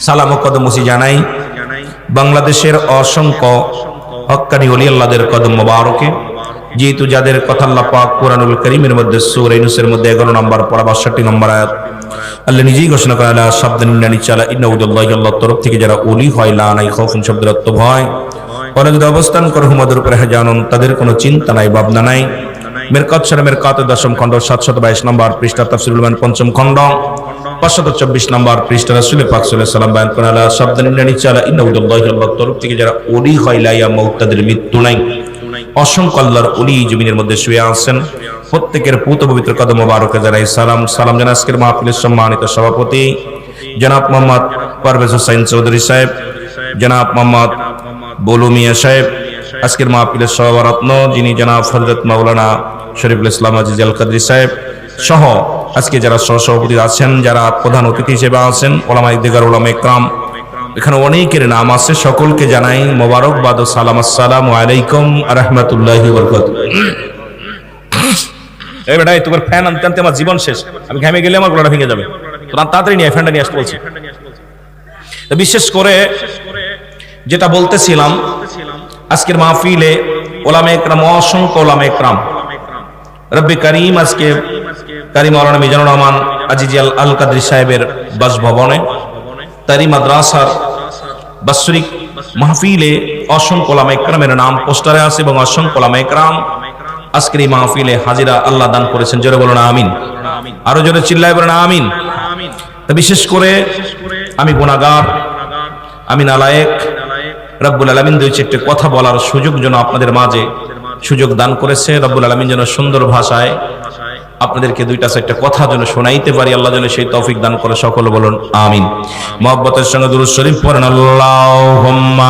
S2: সালাম ও কদমসি জানাই বাংলাদেশের অসংখ্য হক্কানি ওলি আল্লাহদের কদম মোবারকে যেহেতু যাদের কথা আল্লাহ পাক কোরআনুল কারীমের মধ্যে সূরা ইউনূসের মধ্যে 11 নম্বর পড়া 62 নম্বর আয়াত আল্লাহ নিজেই ঘোষণা করেন লা শাবদান ইন্নানি চালা ইন্নাউদাল্লাহি আল্লাহর তরফ থেকে যারা ওলি হয় লা নাই খাউফুন শব্দের অর্থ ভয় পরে যদি অবস্থান করে হুমাদের উপরে জানুন তাদের কোনো চিন্তা নাই ভাবনা নাই মিরকাত শরীফ মিরকাতের 10ম খণ্ড 722 নম্বর পৃষ্ঠা তাফসীরুল মান 5ম খণ্ড 524 নম্বর পৃষ্ঠা রাসূল পাক সাল্লাল্লাহু আলাইহি সাল্লাম বয়ান করেন লা শাবদান ইন্নানি চালা ইন্নাউদাল্লাহি আল্লাহর তরফ থেকে যারা ওলি হয় লা ইয়ামুত তাদের মৃত্যু নাই অসংখ্য আল্লাহর ওলি জমিনের মধ্যে শুয়ে আছেন প্রত্যেকের পুত পবিত্র কদম মোবারকে জানাই সালাম সালাম জানাই আজকের মাহফিলের সম্মানিত সভাপতি জনাব মোহাম্মদ পারভেজ হোসেন চৌধুরী সাহেব জনাব মোহাম্মদ বলু মিয়া সাহেব আজকের মাহফিলের সভারত্ন যিনি জনাব হযরত মাওলানা শরীফুল ইসলাম আজিজ আল কাদরি সাহেব সহ আজকে যারা সহসভাপতি আছেন যারা প্রধান অতিথি হিসেবে আছেন ওলামায়ে দিগার ওলামায়ে ইকরাম এখানে অনেকের নাম আছে সকলকে জানাই মোবারকবাদ ও সালাম আসসালামু আলাইকুম ওয়া রাহমাতুল্লাহি ওয়া বারাকাতুহু এই বেটা তোমার ফ্যান আনতে আনতে আমার জীবন শেষ আমি ঘেমে গেলে আমার গলাটা ভেঙে যাবে তোরা তাড়াতাড়ি নিয়ে ফ্যানটা নিয়ে আসতে বলছি বিশেষ করে যেটা বলতেছিলাম আজকের মাহফিলে ওলামা ইকরাম, অসংখ্য ওলামা ইকরাম, রব্বে কারীম আজকে কারি মাওলানা মিজানুর রহমান আজিজি আল কাদরি সাহেবের বাসভবনে তারি মাদ্রাসার বাৎসরিক মাহফিলে অসংখ্য ওলামা ইকরামের নাম পোস্টারে আছে এবং অসংখ্য ওলামা ইকরাম আজকের এই মাহফিলে হাজিরা আল্লাহ দান করেছেন। জোরে বলুন আমিন, আরো জোরে চিল্লায় বলুন আমিন। বিশেষ করে আমি গুনাহগার, আমি নালায়েক, রব্বুল আলামিন দুই চারটি কথা বলার সুযোগ যেন আপনাদের মাঝে সুযোগ দান করেছে। রব্বুল আলামিন যেন সুন্দর ভাষায় আপনাদেরকে দুইটা চারটা কথা যেন শোনাইতে পারি, আল্লাহ যেন সেই তৌফিক দান করে। সকলে বলুন আমিন। মুহাব্বতের সঙ্গে দুরূদ শরীফ পড়েন আল্লাহুম্মা।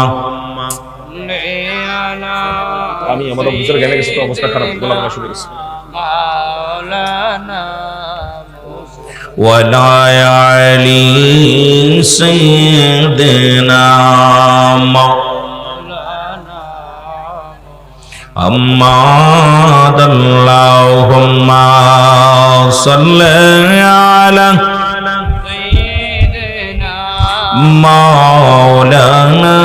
S2: আমি আমার অফিসের গেলে গেছে তো অবস্থা খারাপ, গলা ভাঙা শুরু হয়েছে। ওয়ালা আলী সাইয়্যিদিনা محمد اللهم صل على سيدنا مولانا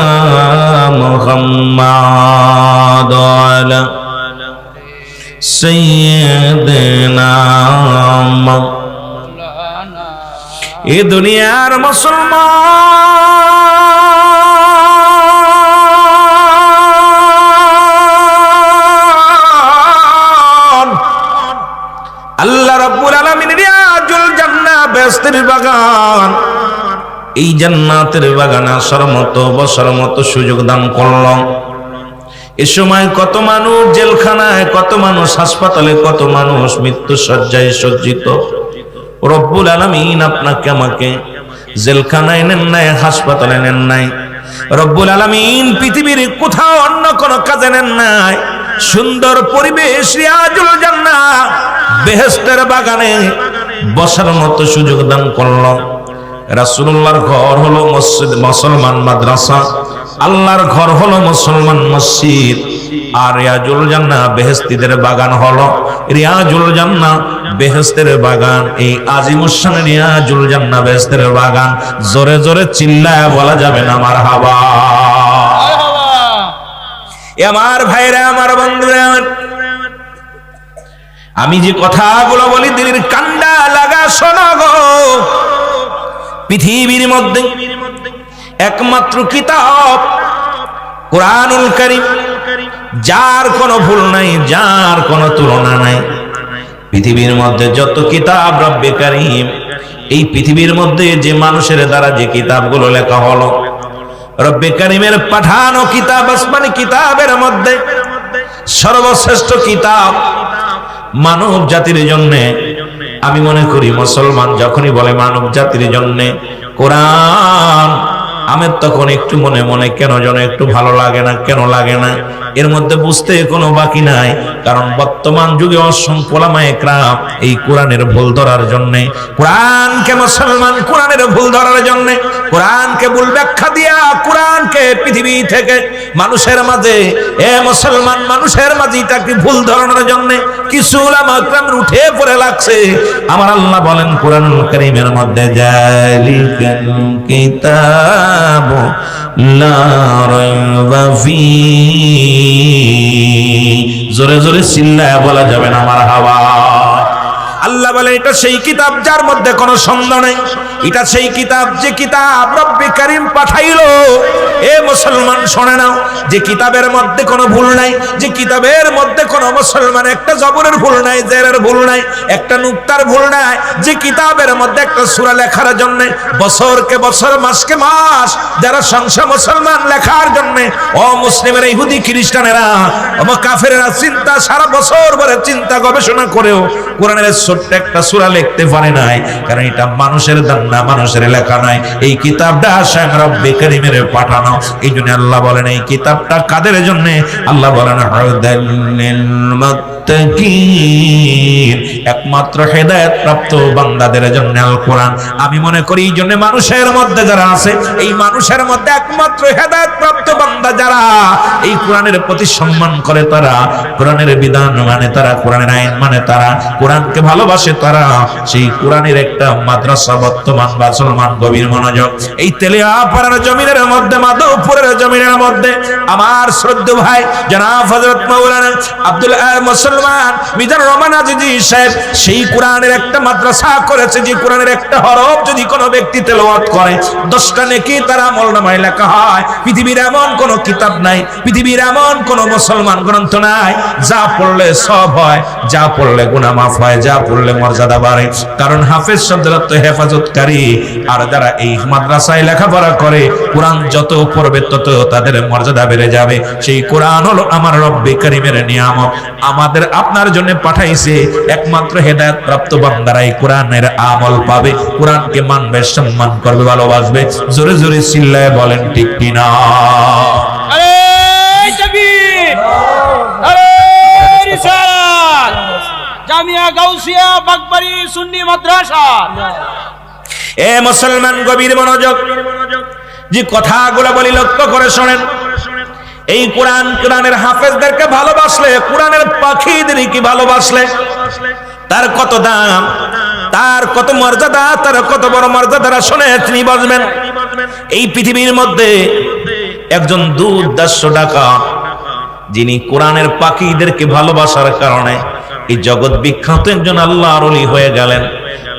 S2: محمد على سيدنا مولانا এ দুনিয়ার মুসলমান, আল্লাহ রাব্বুল আলামিন রিয়াজুল জান্নাহ বেহেশতের বাগান, এই জান্নাতের বাগানে আসার মতো বসার মতো সুযোগ দান করল। এ সময় কত মানুষ জেলখানায়, কত মানুষ হাসপাতালে, কত মানুষ মৃত্যু শয্যায় সজ্জিত। রব্বুল আলামিন আপনাকে আমাকে জেলখানায় নেন নাই, হাসপাতালে নেন নাই। রব্বুল আলামিন পৃথিবীর কোথাও অন্য কোন কাজে নেন নাই। সুন্দর পরিবেশ রিয়াজুল জান্নাহ বেহেশতের বাগানে বসার মতো সুযোগ দান করলো। রাসূলুল্লাহর ঘর হলো মসজিদ, মুসলমান মাদ্রাসা। আল্লাহর ঘর হলো মুসলমান মসজিদ। আর রিয়াজুল জান্নাহ বেহেশতীদের বাগান হলো রিয়াজুল জান্নাহ বেহেশতের বাগান। এই আজিমুস শান রিয়াজুল জান্নাহ বেহেশতের বাগান জোরে জোরে চিল্লায় বলা যাবে না মারহাবা। আমার ভাইরা, আমার বন্ধুরা, আমি যে কথাগুলো বলি দিলের কান্ডা লাগা শোনো গো। পৃথিবীর মধ্যে একমাত্র কিতাব কোরআনুল কারীম, যার কোনো ভুল নাই, যার কোনো তুলনা নাই। পৃথিবীর মধ্যে যত কিতাব রব্বে কারীম, এই পৃথিবীর মধ্যে যে মানুষের দ্বারা যে কিতাবগুলো লেখা হলো, রব্বে কারীমের পাঠানো কিতাব, আসমানি কিতাবের মধ্যে সর্বশ্রেষ্ঠ কিতাব মানব জাতির জন্য। আমি মনে করি মুসলমান যখনই বলে মানব জাতির জন্য কোরআন, আমার তখন একটু মনে মনে কেন যেন একটু ভালো লাগে না। কেন লাগে না? এর মধ্যে বুঝতে কোনো বাকি নাই। কারণ বর্তমান যুগে অসংখ্য ওলামা ইকরাম এই কোরআনের ভুল ধরার জন্য, কোরআনকে মুসলমান কোরআনের ভুল ধরার জন্য, কোরআনকে ভুল ব্যাখ্যা দিয়া কোরআনকে পৃথিবী থেকে মানুষের মাঝে, এ মুসলমান মানুষের মাঝে তাকে ভুল ধরানোর জন্য কিছু ওলামা ইকরাম উঠে পড়ে লাগছে। আমার আল্লাহ বলেন কোরআনুল কারীমের মধ্যে, জালিকাল কিতাব লা রাইবা ফীহি। জোরে জোরে চিল্লায়া বলা যাবে না মারহাবা। আল্লাহ বলে এটা সেই কিতাব যার মধ্যে কোনো সন্দেহ নেই। এটা সেই কিতাব যে কিতাব রব্বে কারীম পাঠাইলো। এ মুসলমান শোনে নাও, যে কিতাবের মধ্যে কোনো ভুল নাই, যে কিতাবের মধ্যে কোনো মুসলমান একটা জবরের ভুল নাই, জেরের ভুল নাই, একটা নুক্তার ভুল নাই, যে কিতাবের মধ্যে একটা সূরা লেখার জন্য বছরকে বছর, মাসকে মাস যারা সংসার মুসলমান লেখার জন্য, ও মুসলিমেরা, ইহুদি খ্রিস্টানেরা, ও কাফেরেরা চিন্তা সারা বছর ভরে চিন্তা গবেষণা করেও কোরআনের ছোট্ট একটা সূরা লিখতে পারে নাই। কারণ এটা মানুষের দান না, মানুষের লেখা নাই। এই কিতাবটা স্বয়ং রব্বে কারীমের পাঠানো। এই জন্য আল্লাহ বলেন এই কিতাবটা কাদের জন্য? আল্লাহ বলেন হুদাল লিল মুত্তাকিন। একমাত্র হেদায়েত প্রাপ্ত বান্দাদের জন্য আল কোরআন। আমি মনে করি এই জন্য মানুষের মধ্যে যারা আছে, এই মানুষের মধ্যে একমাত্র হেদায়েত প্রাপ্ত বান্দা যারা এই কোরআনের প্রতি সম্মান করে, তারা কোরআনের বিধান মানে, তারা কোরআনের আইন মানে, তারা কোরআনকে ভালোবাসে, তারা সেই কোরআনের একটা মাদ্রাসা বর্তমান মুসলমান গভীর মনোযোগ। এই তেলিয়াপাড়ার জমিনের মধ্যে, মাধবপুরের জমিনের মধ্যে আমার শ্রদ্ধেয় ভাই জনাব হযরত মাওলানা আব্দুল মুসলমান মিজানুর রহমান আজিজি সাহেব সেই কোরআনের একটা মাদ্রাসা করেছে, যে কোরআনের একটা হরফ যদি কোনো ব্যক্তি তেলাওয়াত করে 10টা নেকি তার আমলনামায় লেখা হয়। পৃথিবীর এমন কোন কিতাব নাই, পৃথিবীর এমন কোন মুসলমান গ্রন্থ নাই যা পড়লে সব হয়, যা পড়লে গুনাহ মাফ হয়, যা পড়লে মর্যাদা বাড়ে। কারণ হাফেজ শব্দের অর্থ হেফাজতকারী, আর যারা এই মাদ্রাসায় লেখাপড়া করে কোরআন যত পড়বে তত তাদের মর্যাদা বেড়ে যাবে। সেই কোরআন হলো আমার রব্বে কারীমের নিয়ামত, আমাদের আপনার জন্য পাঠাইছে। একমাত্র হেদায়েত প্রাপ্ত বান্দারাই কোরআনের আমল পাবে, কোরআনকে মানবে, সম্মান করবে, ভালোবাসবে। জোরে জোরে চিল্লায় বলেন ঠিক কিনা?
S3: আরে তাকবীর, আরে রিসালাত, জামিয়া গাউসিয়া বাগবাড়ি সুন্নি মাদ্রাসা।
S1: এ মুসলমান গভীর মনোযোগ, যে কথাগুলো বলি লক্ষ্য করে শোনেন। এই কোরআনের হাফেজদেরকে ভালোবাসলে, কোরআনের পাখিদেরকে ভালোবাসলে তার কত দাম, তার কত মর্যাদা, তার কত বড় মর্যাদা শুনে তিনি বুঝবেন। এই পৃথিবীর মধ্যে একজন দুর্দর্শ ডাকাত, যিনি কোরআনের পাখিদেরকে ভালোবাসার কারণে এই জগৎ বিখ্যাত একজন আল্লাহর ওলি হয়ে গেলেন।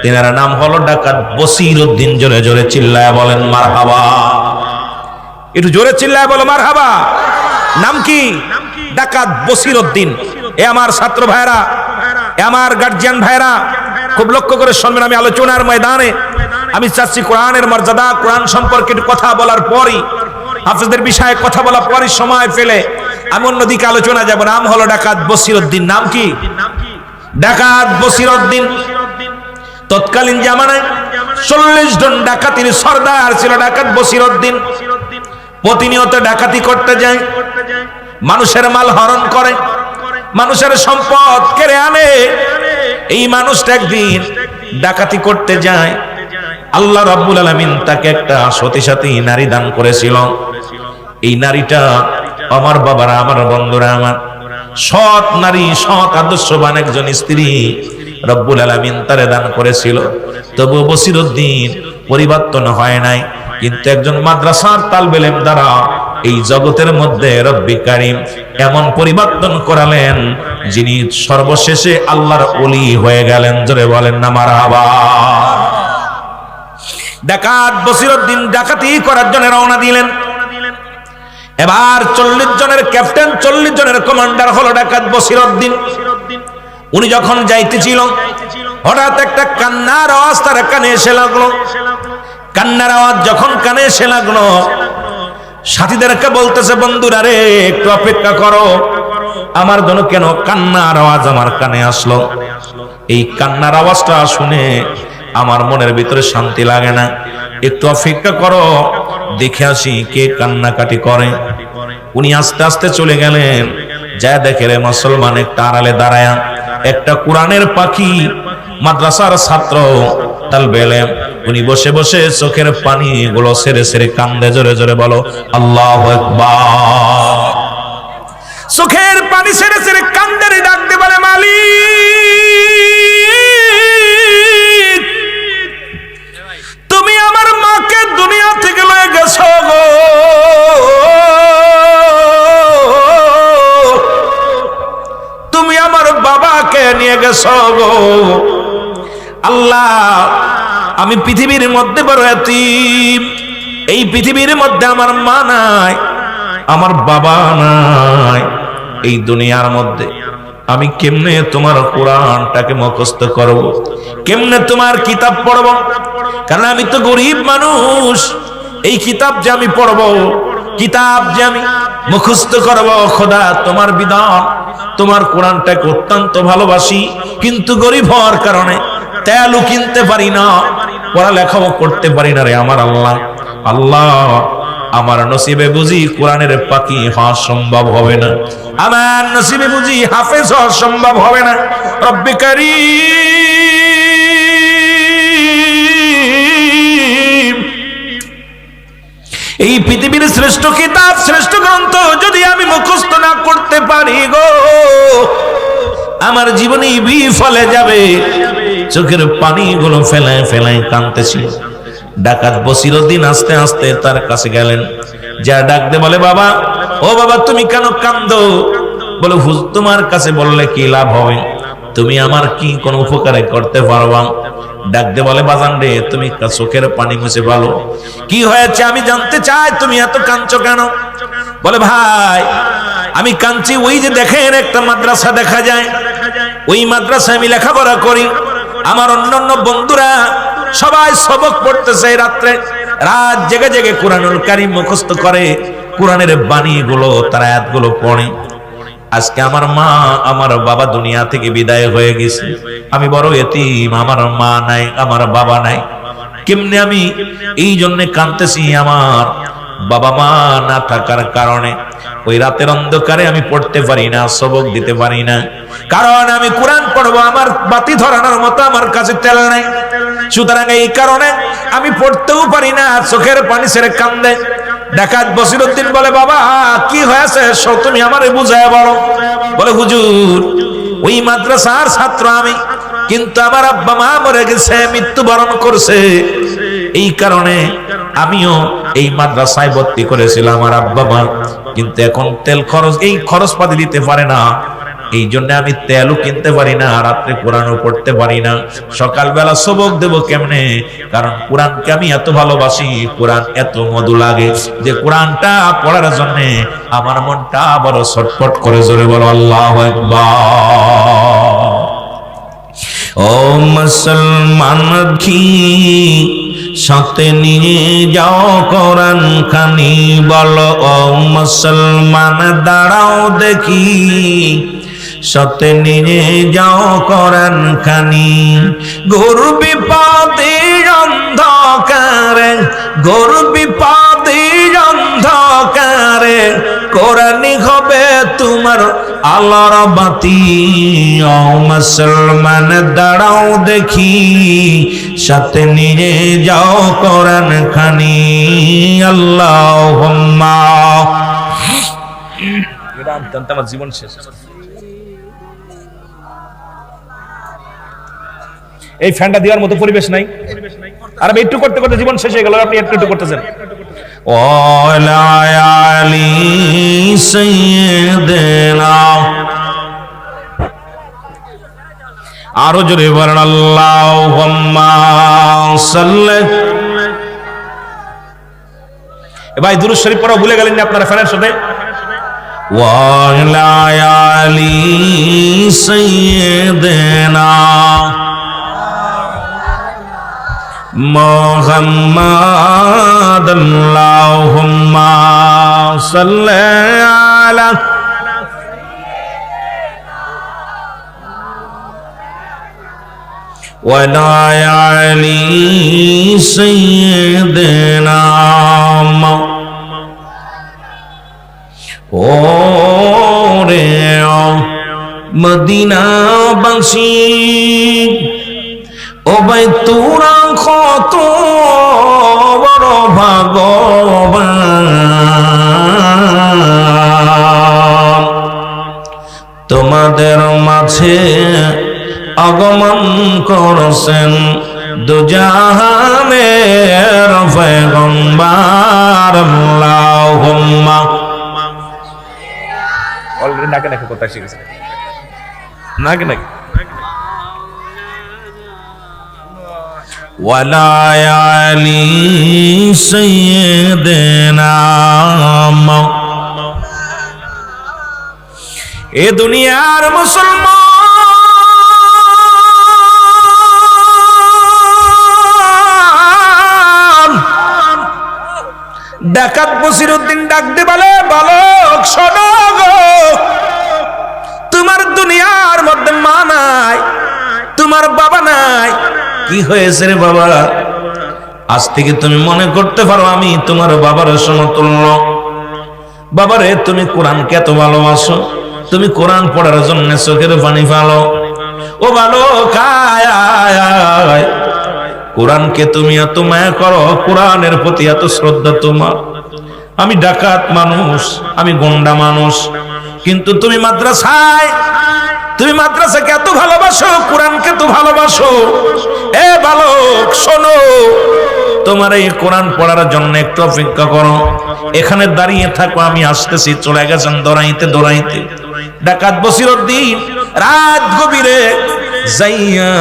S1: তিনার নাম হলো ডাকাত বসির উদ্দিন। জোরে জোরে চিল্লায় বলেন মারহাবা। একটু জোরে চিল্লায় বলো মারহাবা। নাম কি? ডাকাত বসির উদ্দিন। এ আমার ছাত্র ভাইরা, এ আমার গার্জিয়ান ভাইরা, খুব লক্ষ্য করে শুনবেন। আমি আলোচনার ময়দানে আমি চাচ্ছি কোরআনের মর্যাদা, কোরআন সম্পর্কে একটু কথা বলার পরই, হাফেজদের বিষয়ে কথা বলার পরই সময় ফেলে আমি অন্যদিকে আলোচনা যাব। নাম হলো ডাকাত বসির উদ্দিন। নাম কি? ডাকাত বসির উদ্দিন। তৎকালীন জামানায় 40 জন ডাকাতির সর্দার ছিল ডাকাত বসির উদ্দিন। প্রতিনিয়ত ডাকাতি করতে যায়, মানুষের মাল হরণ করে, মানুষের সম্পদ কেড়ে আনে। এই মানুষটা একদিন ডাকাতি করতে যায়, আল্লাহ রাব্বুল আলামিন তাকে একটা সতী নারী দান করেছিল। এই নারীটা আমার বাবারা, আমার বন্ধুরা, আমার সৎ নারী, সৎ আদর্শবান একজন স্ত্রী রব্বুল আলামিন তারে দান করেছিল। তবু বসির উদ্দিন পরিবর্তন হয় নাই। কিন্তু একজন মাদ্রাসার তালবে ইলম দ্বারা এই জগতের মধ্যে রব্বি কারীম এমন পরিবর্তন করালেন, যিনি সর্বশেষে আল্লাহর ওলি হয়ে গেলেন। জোরে বলেন না মারহাবা। ডাকাত বসির উদ্দিন ডাকাতি করার জন্য রওনা দিলেন। এবার 40 জনের ক্যাপ্টেন, 40 জনের কমান্ডার হলো ডাকাত বসির উদ্দিন। উনি যখন যাইতেছিল হঠাৎ একটা কান্নার আওয়াজ তার কানে এসে লাগলো। কান্নার আওয়াজ যখন কানে এসে লাগলো, সাথীদেরকে বলতেছে, বন্ধুরা রে একটু অপেক্ষা করো, আমার জন্য কেন কান্নার আওয়াজ আমার কানে আসলো? এই কান্নার আওয়াজটা শুনে আমার মনের ভিতরে শান্তি লাগে না, একটু অপেক্ষা করো, দেখে আসি কে কান্নাকাটি করে। উনি আস্তে আস্তে চলে গেলেন, যা দেখে রে মুসলমান একটা আড়ালে দাঁড়ায়া একটা কোরআনের পাখি মাদ্রাসার ছাত্র তালবে ইলম, উনি বসে বসে চোখের পানি গুলো সেরে সেরে কান্দে। জোরে জোরে বলো আল্লাহু আকবার। চোখের পানি সেরে সেরে কান্দে, ডাকতে বলে, মালিক তুমি আমার মাকে দুনিয়া থেকে লয়ে গেছো গো, তুমি আমার বাবাকে নিয়ে গেছো গো। আল্লাহ আমি পৃথিবীর মধ্যে বড় এতিম, এই পৃথিবীর মধ্যে আমার মা নাই, আমার বাবা নাই। এই দুনিয়ার মধ্যে আমি কেমনে তোমার কোরআনটাকে মুখস্থ করব, কেমনে তোমার কিতাব পড়ব? কারণ আমি তো গরিব মানুষ। এই কিতাব যে আমি পড়ব, কিতাব যে আমি মুখস্থ করব, খোদা তোমার বিধান, তোমার কোরআনটাকে অত্যন্ত ভালোবাসি, কিন্তু গরিব হওয়ার কারণে তেলও কিনতে পারি না, পড়ালেখাও করতে পারি না রে আমার আল্লাহ। আল্লাহ
S2: আমার নসিবে বুঝি কোরআনের পাখি হওয়া সম্ভব হবে না, আমার নসিবে বুঝি হাফেজ হওয়া সম্ভব হবে না। রব্বে কারীম, এই পৃথিবীর শ্রেষ্ঠ কিতাব, শ্রেষ্ঠ গ্রন্থ যদি আমি মুখস্থ না করতে পারি গো, আমার জীবনে বিফলে যাবে। চোখের পানিগুলো ফেলায় ফেলায় কাঁদতেছি। ডাকাত বসিরউদ্দিন আস্তে আস্তে তার কাছে গেলেন, যা ডাক দে বলে, বাবা, ও বাবা, তুমি কেন কান্দো? বলে, হুজুর, তোমার কাছে বললে কি লাভ হবে? তুমি আমার কি কোন উপকারে করতে পারবা? ডাক দে বলে, বাজান রে, তুমি চোখের পানি মুছে বলো কি হয়েছে, আমি জানতে চাই তুমি এত কাঁদছো কেন? বলে, ভাই, আমি কাঁদছি ওই যে দেখেন একটা মাদ্রাসা দেখা যায়, ওই মাদ্রাসায় আমি লেখাপড়া করি। আমার অন্যান্য বন্ধুরা সবাই সবক পড়তেছে, রাত্রে রাত জেগে জেগে কোরআনুল কারীম মুখস্থ করে, কোরআনের বাণীগুলো, তার আয়াতগুলো পড়ে। আজকে আমার মা, আমার বাবা দুনিয়া থেকে বিদায় হয়ে গেছে, আমি বড় এতিম, আমার মা নাই, আমার বাবা নাই। কেমনে আমি এই জন্য কাঁদতেছি, আমার বাবা মা না থাকার কারণে ওই রাতের অন্ধকারে আমি পড়তে পারি না, সবক দিতে পারি না, কারণ আমি কোরআন পড়বো, আমার বাতি ধরানোর মতো আমার কাছে তেল নাই। সুতরাং এই কারণে আমি পড়তেও পারি না, চোখের পানি ছেড়ে কান্দে। ডাকাত বসিরউদ্দিন বলে, বাবা, কি হয়েছে, তুমি আমারে বুঝায় বলো। বলে, হুজুর, ওই মাদ্রাসার ছাত্র আমি, কিন্তু আমার আব্বা মা মরে গেছে, মৃত্যুবরণ করছে। এই কারণে আমিও এই মাদ্রাসায় ভর্তি করেছিলাম আমার আব্বা মা, কিন্তু এখন তেল খরচ, এই খরচ পাতি দিতে পারে না, এই জন্য আমি তেলও কিনতে পারি না, রাত্রে কোরআনও পড়তে পারি না। সকালবেলা সবক দেব কেমনে? কারণ কোরআনকে আমি এত ভালোবাসি, কোরআন এত মধু লাগে যে কোরআনটা পড়ার জন্য আমার মনটা বড় ছটফট করে। জোরে বলো আল্লাহু আকবার। ও মুসলমান কি সাথে নিয়ে যাও কোরআন খানি, বলো ও মুসলমান দাঁড়াও দেখি, সাথে নিয়ে যাও কোরআন খানি। ঘোর বিপদে অন্ধকারে, ঘোর বিপদে অন্ধকারে, কোরআনই হবে তোমার আলোর বাতি। ও মুসলমান দাঁড়াও দেখি, সাথে নিয়ে যাও কোরআন খানি। আল্লাহুম্মা, এটা আনতে আমার জীবন শেষ। এই ফ্যানটা দেওয়ার মতো পরিবেশ নাই, আর আমি একটু করতে করতে জীবন শেষ হয়ে গেল, আপনি একটু একটু করতেছেন। ওয়ালা আলি সাইয়্যিদিনা, আরো জোরে বলেন আল্লাহুম্মা সাল্লি। ভাই, দুরূদ শরীফ পড়া ভুলে গেলেন না আপনারা ফ্যানের সাথে? ওয়ালা আলি সাইয়্যিদিনা মুহাম্মাদ, আল্লাহুম্মা সাল্লি আলা। ওয়ালা আলি সাইয়্যিদিনা। ও রে মদিনাবাসী, ও ভাই, তোরা কত বড় ভাগ্যবান, তোমাদের মাঝে আগমন করছেন দুজাহানের পয়গম্বর। আল্লাহুম্মা, অলরেডি নাকে নাকে কথা শিখেছে, নাকে নাকে। ওয়ালা আলি সাইয়্যিদিনা। এ দুনিয়ার মুসলমান, ডাকাত বসিরউদ্দিন ডাক দে বলে, বালক শোনো গো, তোমার দুনিয়ার মধ্যে মা নাই, তোমার বাবা নাই, কি হয়েছে রে বাবা? আজ থেকে তুমি মনে করতে পারো আমি তোমার বাবার সমতুল্য। বাবারে, তুমি কোরআনকে এত ভালোবাসো, তুমি কোরআন পড়ার জন্য চোখের পানি ফেলো। ও ভালো কোরআনকে তুমি এত মায়া করো, কোরআনের প্রতি এত শ্রদ্ধা তোমার। আমি ডাকাত মানুষ, আমি গুন্ডা মানুষ, কিন্তু তুমি মাদ্রাসাকে এত ভালোবাসো, কোরআনকে তো ভালোবাসো। এ বালক শোনো, তোমার এই কোরআন পড়ার জন্য একটু অপেক্ষা করো, এখানে দাঁড়িয়ে থাকো, আমি আসতেছি। চলে গেছেন দৌড়াইতে দৌড়াইতে। ডাকাত বসিরউদ্দিন রাত গভীরে যাইয়া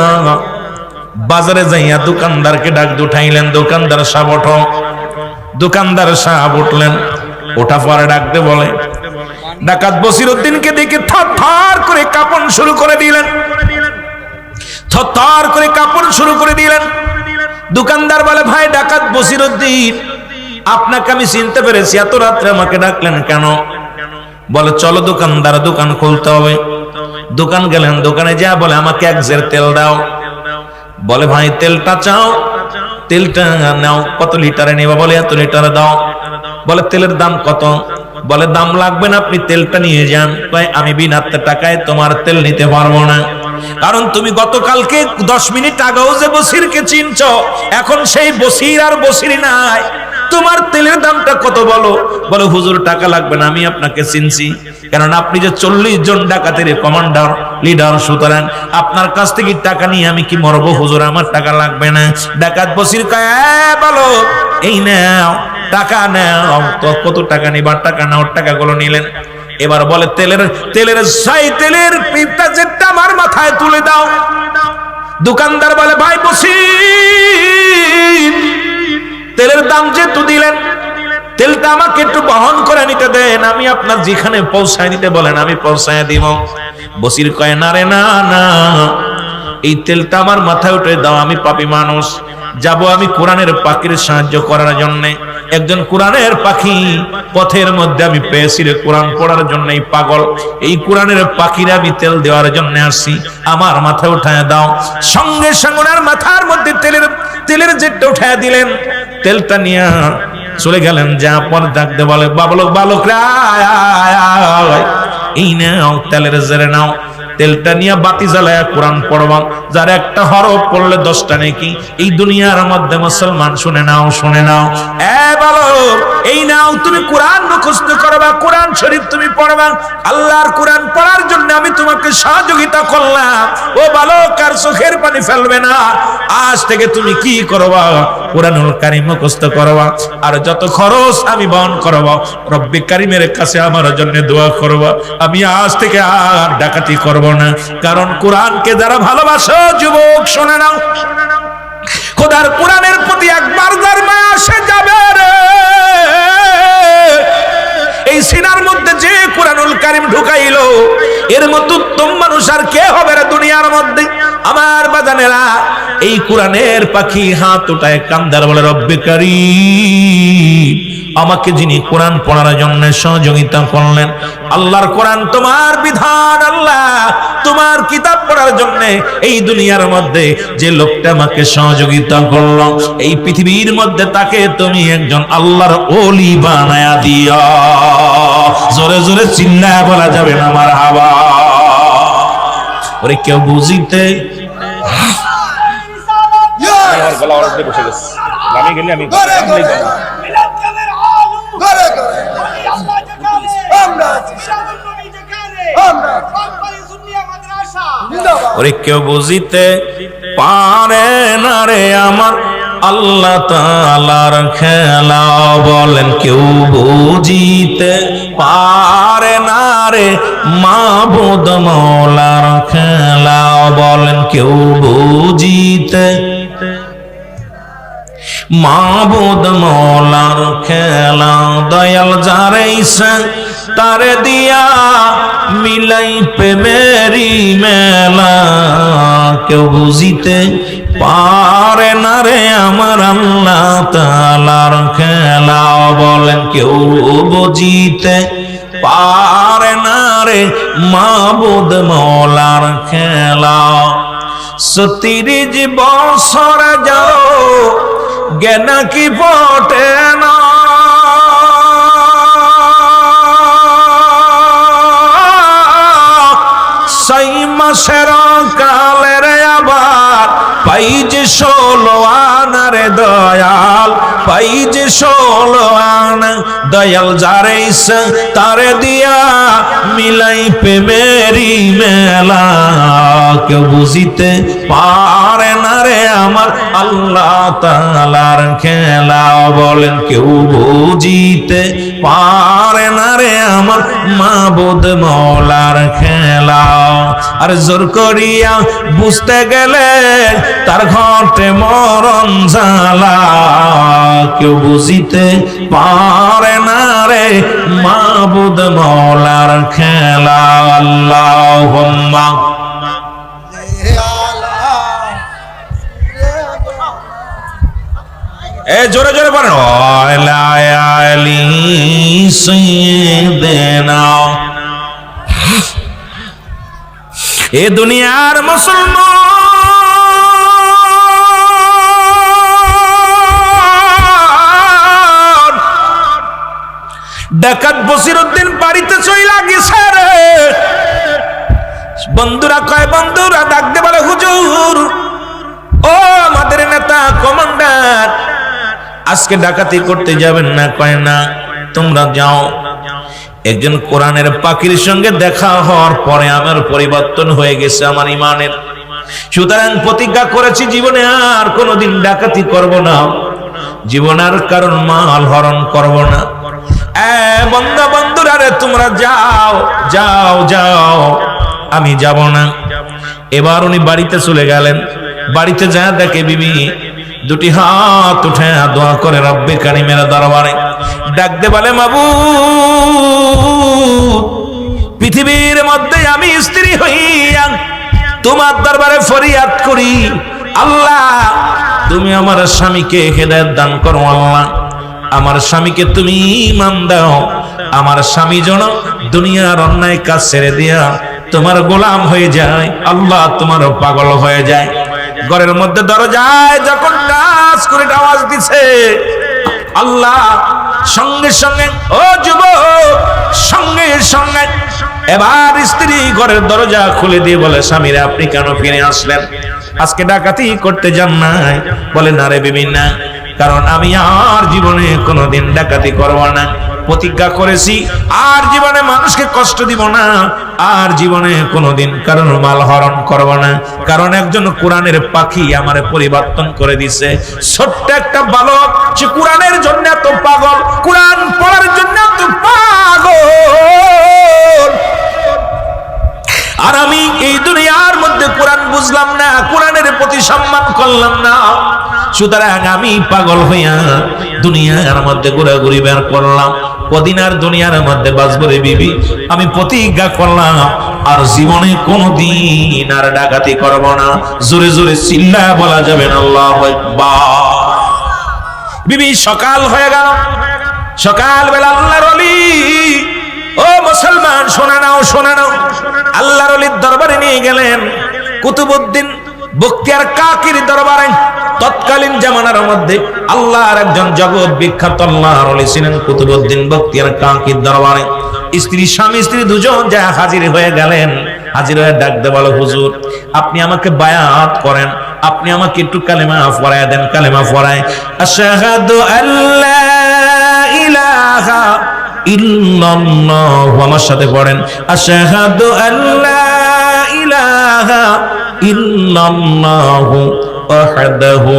S2: বাজারে যাইয়া দোকানদারকে ডাক উঠাইলেন। দোকানদার সাহেব ওঠো। দোকানদার সাহেব উঠলেন, ওঠা পরে ডাকতে বলে, ডাকাত বসিরউদ্দিনকে দেখে থরথর করে কাঁপন শুরু করে দিলেন, থরথর করে কাঁপন শুরু করে দিলেন। দোকানদার বলে, ভাই ডাকাত বসিরউদ্দিন, আপনাকে আমি চিনতে পেরেছি, এত রাত্রে আমাকে ডাকলেন কেন? বলে, চলো দোকানদার, দোকান খুলতে হবে। দোকান গেলেন, দোকানে যা বলে, আমাকে এক জের তেল দাও। বলে, ভাই তেলটা চাও? তেলটা নাও। কত লিটারে নেবা? বলে, এত লিটারে দাও। বলে, তেলের দাম কত? বলে, দাম লাগবে না, আপনি তেলটা নিয়ে যান। কয়, আমি বিনা টাকায় তোমার তেল নিতে পারবো না, কারণ তুমি গতকালকে 10 মিনিট আগেও যে বসিরকে চিনছ, এখন সেই বসির আর বসির নাই। তোমার তেলের দামটা কত বলো? বলে, হুজুর টাকা লাগবে না, আমি আপনাকে চিনছি, কারণ আপনি যে 40 জন ডাকাতের কমান্ডার লিডার, সুতরাং আপনার কাছ থেকে টাকা নিয়ে আমি কি মরবো? হুজুর আমার টাকা লাগবে না। ডাকাত বসির কয়, বলো, এই নাও টাকা নাও। তো কত টাকা নিবা? টাকা নাও। টাকাগুলো নিলেন। এবার বলে, তেলের পিপটা যেটা আমার মাথায় তুলে দাও। দোকানদার বলে, ভাই বসির, তেলের দাম যেহেতু দিলেন, তেলটা আমাকে একটু বহন করে নিতে দেন, আমি আপনার যেখানে পৌঁছায় নিতে বলেন আমি পৌঁছায় দিব। বসির কয়, না রে না, এই তেলটা আমার মাথায় উঠে দাও, আমি পাপী মানুষ, যাব আমি কোরআনের পাখির সাহায্য করার জন্য। একজন কোরআনের পাখি পথের মধ্যে আমি পেয়েছি রে, কোরআন পড়ার জন্য। এই পাগল, এই কোরআনের পাখিরে আমি তেল দেওয়ার জন্য আসছি, আমার মাথায় উঠায় দাও। সঙ্গে সঙ্গে ওনার মাথার মধ্যে তেলের জেটটা উঠায় দিলেন। তেলটা নিয়ে চলে গেলেন। যা পর ডাকতে বলে, বালকরা এই নাও তেলের জেরে নাও। তেলটা নিয়ে বাতি জ্বালায়া কোরআন পড়বা, যার একটা হরফ পড়লে 10টা নেকি। এই দুনিয়ার মধ্যে মুসলমান শুনে নাও, শুনে নাও। বালক, এই নাও, তুমি কোরআন মুখস্থ করবা, কোরআন শরীফ তুমি পড়বা। আল্লাহর কোরআন পড়ার জন্য আমি তোমাকে সহযোগিতা করলাম। ও বালক, আর চোখের পানি ফেলবে না। আজ থেকে তুমি কি করবা? কোরআনুল কারীম মুখস্থ করবা, আর যত খরচ আমি বহন করব। রব্বে কারীমের কাছে আমার জন্য দোয়া করবা। আমি আজ থেকে আর ডাকাতি করব না, কারণ কোরআনকে যারা ভালোবাসো, যুবক শুনে নাও, খোদার কোরআনের প্রতি একবার যার মায়া আসে যাবে রে, এই সিনার মধ্যে যে কোরআনুল কারীম ঢুকাইলো, এর মতো উত্তম মানুষ আর কে হবে রে দুনিয়ার মধ্যে? আমার বাজানেরা, এই কোরআনের পাখি হাত উঠায় কান্দার বলে, রব্বে কারীম, আমাকে যিনি কোরআন পড়ার জন্য সহযোগিতা করলেন, আল্লাহর কোরআন তোমার বিধান, আল্লাহ তোমার কিতাব পড়ার জন্য এই দুনিয়ার মধ্যে যে লোকটা আমাকে সহযোগিতা করলো, এই পৃথিবীর মধ্যে তাকে তুমি একজন আল্লাহর ওলি বানায়া দিও। জোরে জোরে চিল্লায় বলা যাবে না মারহাবা। ওরে কেউ বুঝিতে ওরে কেউ বুঝিতে পারে না রে আমার আল্লাহ তাআলার খেলা। বলেন, কেউ বুঝিতে পারে না রে মাবুদ মওলার খেলা। বলেন, কেউ বুঝিতে মাবুদ মওলার খেলা। দয়াল যারে ইচ্ছা তারে দিয়া মিলাই প্রেমেরি মেলা। কেউ বুঝিতে পারে না রে আমার আল্লাহ তাআলার খেলা। বলেন, কেউ বুঝিতে পারে না রে মাবুদ মওলার খেলা। 30 বছর যাও
S1: জ্ঞান কি পটে না সেই মাসের কালের আবার পাই যে 16 আনা রে দয়াল, পাই যে 16 আনা। দয়াল যারে ইচ্ছা তারে দিয়া মিলাই প্রেমেরি মেলা, কেউ বুঝিতে পারে না রে আমার আল্লাহ তাআলার খেলা। বলেন কেউ বুঝিতে পারে না রে আমার মাবুদ মওলার খেলা। আর জোর করিয়া বুঝতে গেলে তার ঘটে মরণ জ্বালা, কেউ বুঝিতে পারে না রে মাবুদ মওলার খেলা। আল্লাহুম্মা এ জোরে জোরে বলেন আলা আলি সাইয়্যিদিনা। এ দুনিয়ার মুসলমান ডাকাত বসিরউদ্দিন বাড়িতে চইলা গেছে রে। বন্ধুরা কয়, বন্ধুরা ডাকতে বলে হুজুর ও আমাদের নেতা কমান্ডার আজকে ডাকাতি করতে যাবেন না? কয় না, তোমরা যাও। একজন কোরআনের পাখির সঙ্গে দেখা হওয়ার পরে আমার পরিবর্তন হয়ে গেছে আমার ইমানের। সুতরাং প্রতিজ্ঞা করেছি জীবনে আর কোনোদিন ডাকাতি করব না, জীবন আর কারণ মাল হরণ করব না। বন্ধুরা রে তোমরা যাও যাও যাও, আমি যাব না। এবার উনি বাড়িতে চলে গেলেন। বাড়িতে যা দেখে বিবি দুটি হাত উঠে দোয়া করে রব্বে কারিমের দরবারে ডাকতে বলে, মাবুদ পৃথিবীর মধ্যে আমি স্ত্রী হইয়া তোমার দরবারে ফরিয়াদ করি, আল্লাহ তুমি আমার স্বামীকে হেদায়েত দান করো। আল্লাহ আমার স্বামীকে তুমি ঈমান দাও, আমার স্বামী যেন দুনিয়ার অন্যায় কাজ ছেড়ে দিয়া তোমার গোলাম হয়ে যায়, আল্লাহ তোমার পাগল হয়ে যায়। ঘরের মধ্যে দরজায় যখন টাচ করে আওয়াজ দিছে, আল্লাহ সঙ্গে সঙ্গে ও যুবক সঙ্গে সঙ্গে এবার স্ত্রী ঘরের দরজা খুলে দিয়ে বলে, স্বামীরা আপনি কেন ফিরে আসলেন? আজকে ডাকাতি করতে যান নাই? বলে না রে বিবি না, কারণ আমি আর জীবনে কোনোদিন ডাকাতি করব না। প্রতিজ্ঞা করেছি আর জীবনে মানুষকে কষ্ট দিব না, আর জীবনে কোনোদিন কারণ মাল হরণ করব না। কারণ একজন কোরআনের পাখি আমারে পরিবর্তন করে দিছে। ছোট্ট একটা বালক, সে কোরআনের জন্য এত পাগল, কোরআন পড়ার জন্য এত পাগল, আর আমি এই দুনিয়ার মধ্যে কোরআন বুঝলাম না, কোরআনের প্রতি সম্মান করলাম না। সুতরাং আমি পাগল হইয়া দুনিয়ার মধ্যে ঘোরাঘুরি বের করলাম। কদিন আর দুনিয়ার মধ্যে বাঁচব রে বিবি? আমি প্রতিজ্ঞা করলাম আর জীবনে কোনদিন আর ডাকাতি করব না। জোরে জোরে চিল্লায়া বলা যাবে না আল্লাহু আকবার। বিবি সকাল হয়ে গেল, সকাল বেলা আল্লাহর ওলি, ও মুসলমান শোনা নাও শোনা নাও, আল্লাহর ওলির দরবারে নিয়ে গেলেন কুতুবউদ্দিন বখতিয়ার কাকির দরবারে। তৎকালীন জামানার মধ্যে আল্লাহর একজন জগৎ বিখ্যাত আল্লাহর ওলি ছিলেন কুতুবউদ্দিন বখতিয়ার কাকির দরবারে। স্ত্রী স্বামী স্ত্রী দুজন যা হাজির হয়ে গেলেন। হাজির হয়ে ডাকতে বলো, হুজুর আপনি আমাকে বায়াত করেন, আপনি আমাকে একটু কালেমা পড়ায় দেন। কালেমা পড়ায়, আশহাদু আল্লা ইলাহা ইল্লাল্লাহু, আমার সাথে পড়েন, আশহাদু আল্লা ইলাহা ইল্লাল্লাহু ওয়াহদাহু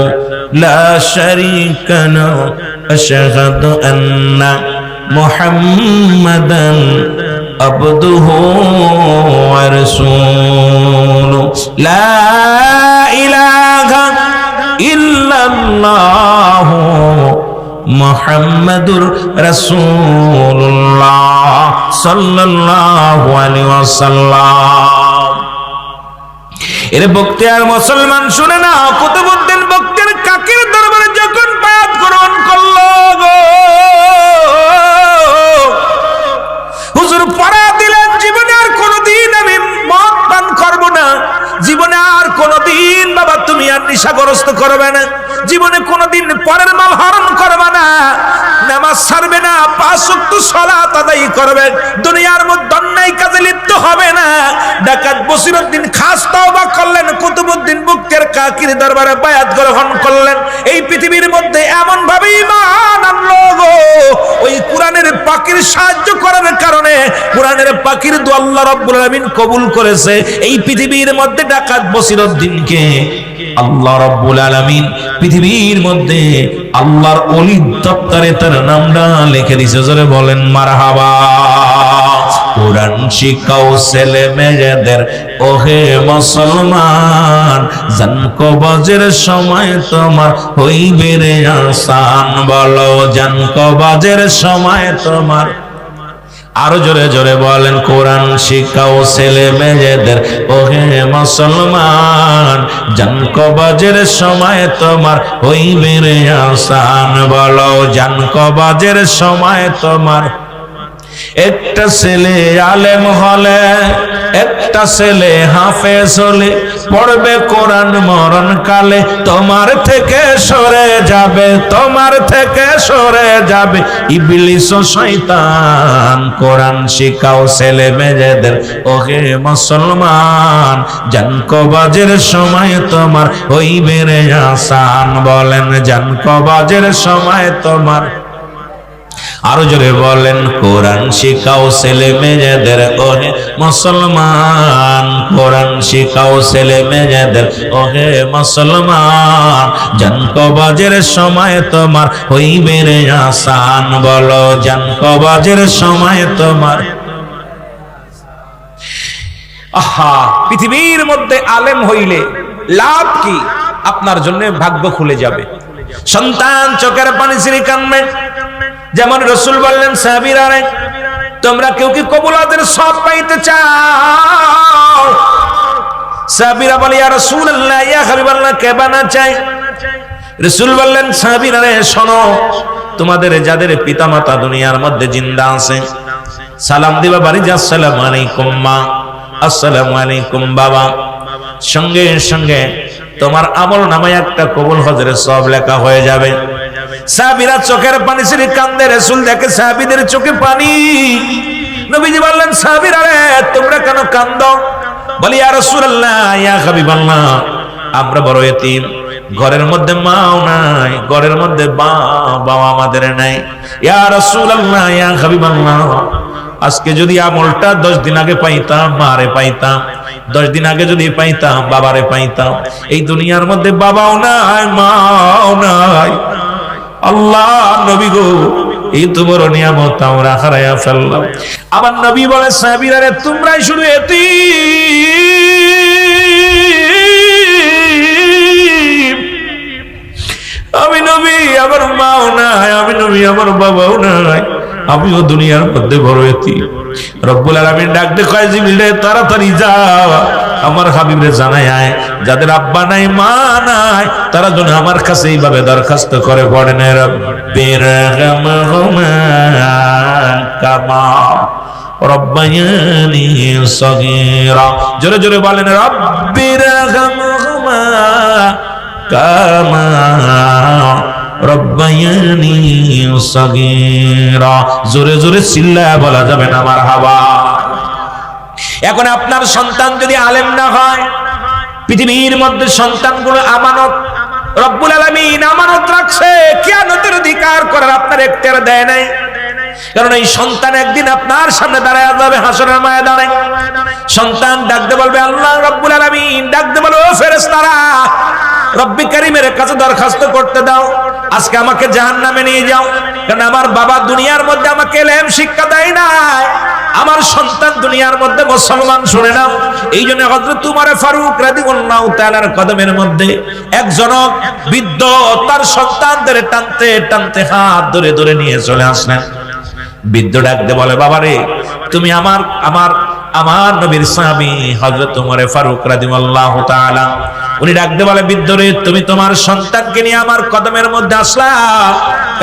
S1: লা শারীকা লাহু আশহাদু আন্না মুহাম্মাদান আবদুহু ওয়া রাসূলুহু লা ইলাহা ইল্লাল্লাহু মুহাম্মাদুর রাসূলুল্লাহ সাল্লাল্লাহু আলাইহি ওয়াসাল্লাম। এর বখতিয়ার মুসলমান শুনে না, কুতুবউদ্দিন বখতিয়ার কাকির দরবারে যখন বায়াত গ্রহণ করলো গো, হুজুর পড়া দিলেন, জীবনে আর কোনোদিন আমি মদ পান করব না, জীবনে আর কোনোদিন বাবা তুমি আর নেশাগ্রস্ত করবে না, জীবনে কোনোদিন পরের মাল হরণ করবে না, নামাজ ছাড়বে না, 5 ওয়াক্ত সালাত আদায় করবে, দুনিয়ার মধ্যে অন্যায় কাজে লিপ্ত হবে না। ডাকাত বসিরউদ্দিন খাস তওবা করলেন, কুতুবউদ্দিন বুক্তের কাকির দরবারে বায়াত গ্রহণ করলেন। এই পৃথিবীর মধ্যে এমন ভাবে ঈমান আনলো গো, ওই কোরআনের পাখির সাহায্য করার কারণে কোরআনের পাখির দোয়া আল্লাহ রাব্বুল আলামিন কবুল করেছে। এই পৃথিবীর মধ্যে ডাকাত বসিরউদ্দিনকে আল্লাহ রাব্বুল আলামিন পৃথিবীর মধ্যে আল্লাহর ওলি দপ্তরে তার নামটা লিখে দিয়েছে। জোরে বলেন মারহাবা। কোরআন শিখাও ছেলে মেয়েদের ওহে মুসলমান, জান কবজের সময় তোমার হইবে রে আসান। বলো জান কবজের সময় তোমার, আরো জোরে জোরে বলেন, কোরআন শিখাও ছেলে মেয়েদের ওহে মুসলমান, জান কবজের সময় তোমার হইবে রে আসান। বলো জান কবজের সময় তোমার। একটা ছেলে আলেম হলে, একটা ছেলে হাফেজ হলে, পড়বে কোরআন মরণ কালে তোমার থেকে সরে যাবে, তোমার থেকে সরে যাবে ইবলিস ও শয়তান। কোরআন শিখাও ছেলে মেয়েদের ওহে মুসলমান, জান কবজের সময় তোমার হইবে রে আসান। বলেন জান কবজের সময় তোমার। আরো জোরে বলেন, কোরআন শিখাও ছেলে মেয়েদের ওহে মুসলমান, কোরআন শিখাও ছেলে মেয়েদের ওহে মুসলমান, জান কবজের সময় তোমার হইবে রে আসান। বলো জান কবজের সময় তোমার। আহা, পৃথিবীর মধ্যে আলেম হইলে লাভ কি? আপনার জন্য ভাগ্য খুলে যাবে। সন্তান চোখের পানি ছেড়ে কাঁদবে, যেমন রাসূল বললেন সাহাবীরা রে, তোমরা কেউ কি কবুলাতের সব পাইতে চাও? সাহাবীরা বলে ইয়া রাসূলুল্লাহ, ইয়া হাবিবাল্লাহ, কে বানা চাই? রাসূল বললেন সাহাবীরা রে, শোনো, তোমাদের যাদের পিতামাতা দুনিয়ার মধ্যে জিন্দা আছে, সালাম দিবা বাড়ি, যে আসসালামু আলাইকুম মা, আসসালামু আলাইকুম বাবা, সঙ্গে সঙ্গে তোমার আমল নামায় একটা কবুল হজরের সব লেখা হয়ে যাবে। সাহাবীরা চোখের পানি ছেড়ে কান্দে। রাসূল দেখে সাহাবীদের চোখে পানি। নবীজি বললেন সাহাবীরা রে, তোমরা কেন কান্দো? বলি ইয়া রাসূলুল্লাহ, ইয়া হাবিবাল্লাহ, আমরা বড় এতিম, ঘরের মধ্যে মাও নাই, ঘরের মধ্যে বাবা আমাদের নাই। ইয়া রাসূলুল্লাহ, ইয়া হাবিবাল্লাহ, আজকে যদি আমলটা 10 দিন আগে পাইতাম, মারে পাইতাম, 10 দিন আগে যদি পাইতাম, বাবারে পাইতাম। এই দুনিয়ার মধ্যে বাবাও নাই, মাও নাই। আল্লাহ নবী গো, এই তো বড় নিয়ামত আমরা হারায়া ফেললাম। আমার নবী বলে সাহাবীরা রে, তোমরাই শুধু এতিম। আমি নবী, আমার মাও নাই, আমি নবী, আমার বাবাও নাই, আমিও দুনিয়ার মধ্যে বড় এতিম। রব্বুল আলামিন ডাক দে কয়, জিবরিল রে, তাড়াতাড়ি যাও, আমার হাবিবরে জানায় আয়, যাদের আব্বা নাই মা নাই তারা যেন আমার কাছে এইভাবে দরখাস্ত করে পড়েন, রব্বির রহমহুমা কামা রব্বায়ানি সগীরা। জোরে জোরে বলেন, রব্বির রহমহুমা কামা রব্বায়ানি সগীরা। জোরে জোরে চিল্লায় বলা যাবে না মারহাবা। এখন আপনার সন্তান যদি আলেম না হয়, পৃথিবীর মধ্যে সন্তানগুলো আমানত, রব্বুল আলামিন আমানত রাখছে, কিয়ামতের অধিকার করার আপনার এখতিয়ার দেয় নাই। কারণ এই সন্তান একদিন আপনার সামনে দাঁড়ায় যাবে হাসরের ময়দানে। সন্তান ডাকতে বলবে আল্লাহ রব্বুল আলামিন, ডাকতে বলবে ও ফেরেশতারা, রব্বি কারীমের কাছে দরখাস্ত করতে দাও, আজকে আমাকে জাহান্নামে নিয়ে যাও। কারণ আমার বাবা দুনিয়ার মধ্যে আমাকে ইলম শিক্ষা দেয় নাই, আমার সন্তান দুনিয়ার মধ্যে মুসলমান। শুনে নাও, এই জন্য হযরত উমর ফারুক রাদিয়াল্লাহু তাআলার কদমের মধ্যে এক জনক বৃদ্ধ তার সন্তানদের টানতে টানতে হাত ধরে ধরে নিয়ে চলে আসলেন। বৃদ্ধ ডাকতে বলে, বাবারে, তুমি আমার আমার আমার নবীর সাহাবী হযরত উমর ফারুক রাদিয়াল্লাহু তাআলা। উনি ডাকতে বলে, বৃদ্ধ রে, তুমি তোমার সন্তানকে নিয়ে আমার কদমের মধ্যে আসলা,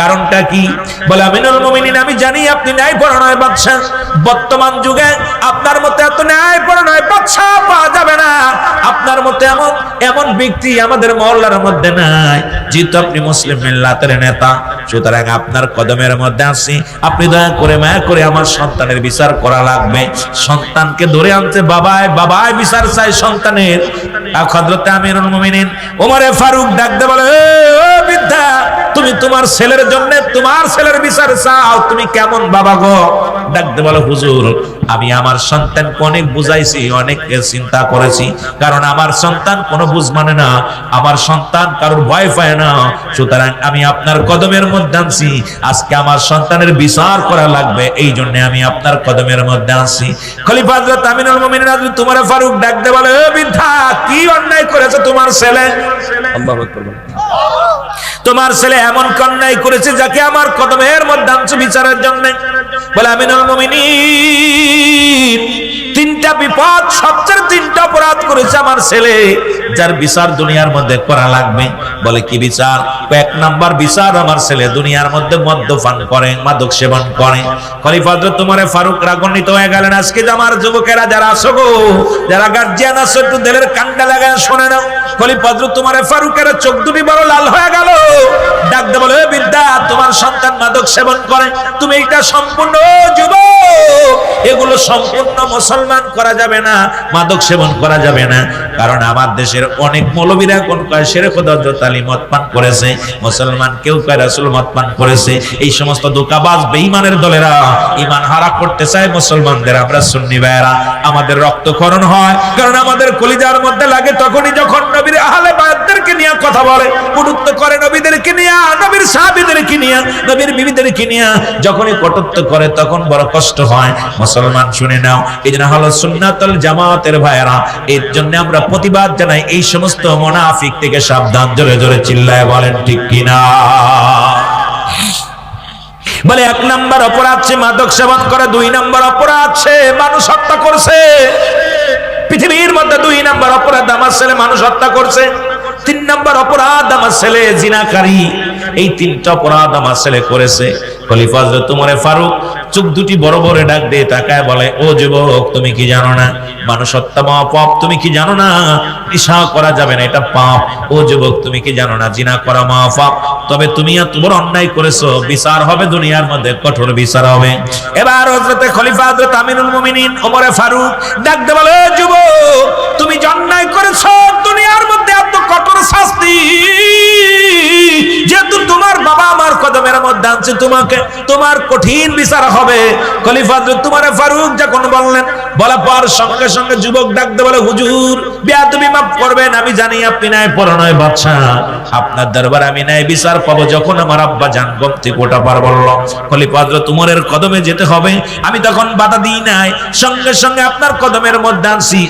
S1: কারণটা কি? বলে আমিনুল মুমিনিন, আমি জানি আপনি ন্যায়পরায়ণ বাদশা। বর্তমান যুগে আপনার মতো এত ন্যায়পরায়ণ বাদশা পাওয়া যাবে না। আপনার মতো এমন ব্যক্তি আমাদের মহল্লার মধ্যে নাই। যেহেতু আপনি মুসলিম মিল্লাতের নেতা, সুতরাং আপনার কদমের মধ্যে আছি। আপনি দয়া করে মায়া করে আমার সন্তানের বিচার করা লাগবে। সন্তানকে ধরে আনতে বাবায় বিচার চাই সন্তানের। হযরত আমিরুল মুমিনিন ওমরে ফারুক ডাকতে বলে, ও বৃদ্ধা, তুমি তোমার ছেলের জন্য তোমার ছেলের বিচার চাও? তুমি কেমন বাবা গো? ডাকতে বলে, হুজুর, আমি আমার সন্তানকে অনেক বুঝাইছি, অনেক চিন্তা করেছি, কারণ আমার সন্তান কোনো বুঝ মানে না, আমার সন্তান কারোর ভয় পায় না। সুতরাং আমি আপনার কদমের মধ্যে আনছি, আজকে আমার সন্তানের বিচার করা লাগবে, এই জন্য আমি আপনার কদমের মধ্যে আনছি। খলিফা হযরত আমিনুল মুমিনিন হযরত উমর ফারুক ডাকতে বলে, ও বৃদ্ধা, কি অন্যায় করেছে তোমার ছেলে? আল্লাহু আকবার বলেন। তোমার ছেলে এমন অন্যায় করেছে যাকে আমার কদমের মধ্যে আনছো বিচারের জন্য। বলে আমিনুল মুমিনিন, তিনটা বিপদ, সবচেয়ে তিনটা অপরাধ করেছে আমার ছেলে, যার বিচার দুনিয়ার মধ্যে করা লাগবে। বলে কি বিচার? এক নাম্বার বিচার, আমার ছেলে দুনিয়ার মধ্যে মদ্যপান করে, মাদক সেবন করে। খলিফা হযরত উমর ফারুক রাগান্বিত হয়ে গেলেন। আজকে আমার যুবকেরা যারা আছো গো, যারা গার্জিয়ান আছো, একটু দিলের কান্ডা লাগায় শুনে নাও। খলিফা হযরত উমর ফারুকের চোখ দুটি বড় লাল হয়ে গেল। ডাকতে বলে, বিদ্যা, তোমার সন্তান মাদক সেবন করে, তুমি এটা সম্পূর্ণ যুবক, এগুলো সম্পূর্ণ মুসলমান করা যাবে না, মাদক সেবন করা যাবে না। কারণ আমার দেশের অনেক মৌলবীরা কোন কয় শেরে খোদা হযরত আলী মদ পান করেছে, মুসলমান কেউ কয় রাসূল মদ পান করেছে। এই সমস্ত ধোঁকাবাজ বেঈমানের দলেরা ঈমান হারা করতে চায় মুসলমানদের। আমরা সুন্নি ভাইয়েরা, আমাদের রক্তক্ষরণ হয়, কারণ আমাদের কলিজার মধ্যে লাগে তখনই যখন নবীর আহলে বায়াতদেরকে নিয়ে কথা বলে, কটূক্ত করে নবীদেরকে নিয়ে, নবীর সাহাবীদেরকে নিয়ে, নবীর বিবিদেরকে নিয়ে যখনই কটূক্ত করে তখন বড় কষ্ট হয়। মুসলমান শুনে নাও, এই জন্য হলো সুন্নাতুল জামাতের ভাইয়েরা, এর জন্য আমরা প্রতিবাদ জানাই, এই সমস্ত মুনাফিক থেকে সাবধান। জোরে জোরে চিল্লায় বলেন ঠিক কিনা? বলে এক নাম্বার অপরাধ সে মাদক সেবন করে, দুই নাম্বার অপরাধ সে মানুষ হত্যা করছে। পৃথিবীর মধ্যে দুই নাম্বার অপরাধ আমার ছেলে মানুষ হত্যা করছে। তিন নাম্বার অপরাধ আমার ছেলে জিনাকারী। এই তিনটা অপরাধ আমার ছেলে করেছে। খলিফা হযরত উমর ফারুক চোখ দুটি বড় বড় ডাক দিয়ে তাকায় বলে, ও যুবক, তুমি কি জানো না মানুষ হত্যা পাপ? তুমি কি জানো না নেশা করা যাবে না, এটা পাপ? ও যুবক, তুমি কি জানো না জিনা করা পাপ? তবে তুমি এত বড় অন্যায় করেছো, বিচার হবে দুনিয়ার মধ্যে, কঠোর বিচার হবে। এবার হযরতে খলিফা হযরত আমিনুল মুমিনিন ওমর ফারুক ডাক দিয়ে বলে, ও যুবক, তুমি যে অন্যায় করেছো, দুনিয়ার মধ্যে এত কঠোর শাস্তি, যেহেতু তোমার বাবা আমার কদমের মধ্যে আনছে, তোমাকে তোমার কঠিন বিচার হবে। খলিফা হযরত উমর ফারুক যখন বললেন, বলার পর সঙ্গে সঙ্গে যুবক ডাকতে বলে, হুজুর, বেয়াদবি মাফ করবেন, আমি জানি আপনি ন্যায়পরায়ণ বাদশা, আপনার দরবারে আমি ন্যায় বিচার পাবো। যখন আমার আব্বা জান ঘুম থেকে ওঠা পার বলল খলিফা হযরত উমরের কদমে যেতে হবে, আমি তখন বাধা দিই নাই, সঙ্গে সঙ্গে আপনার কদমের মধ্যে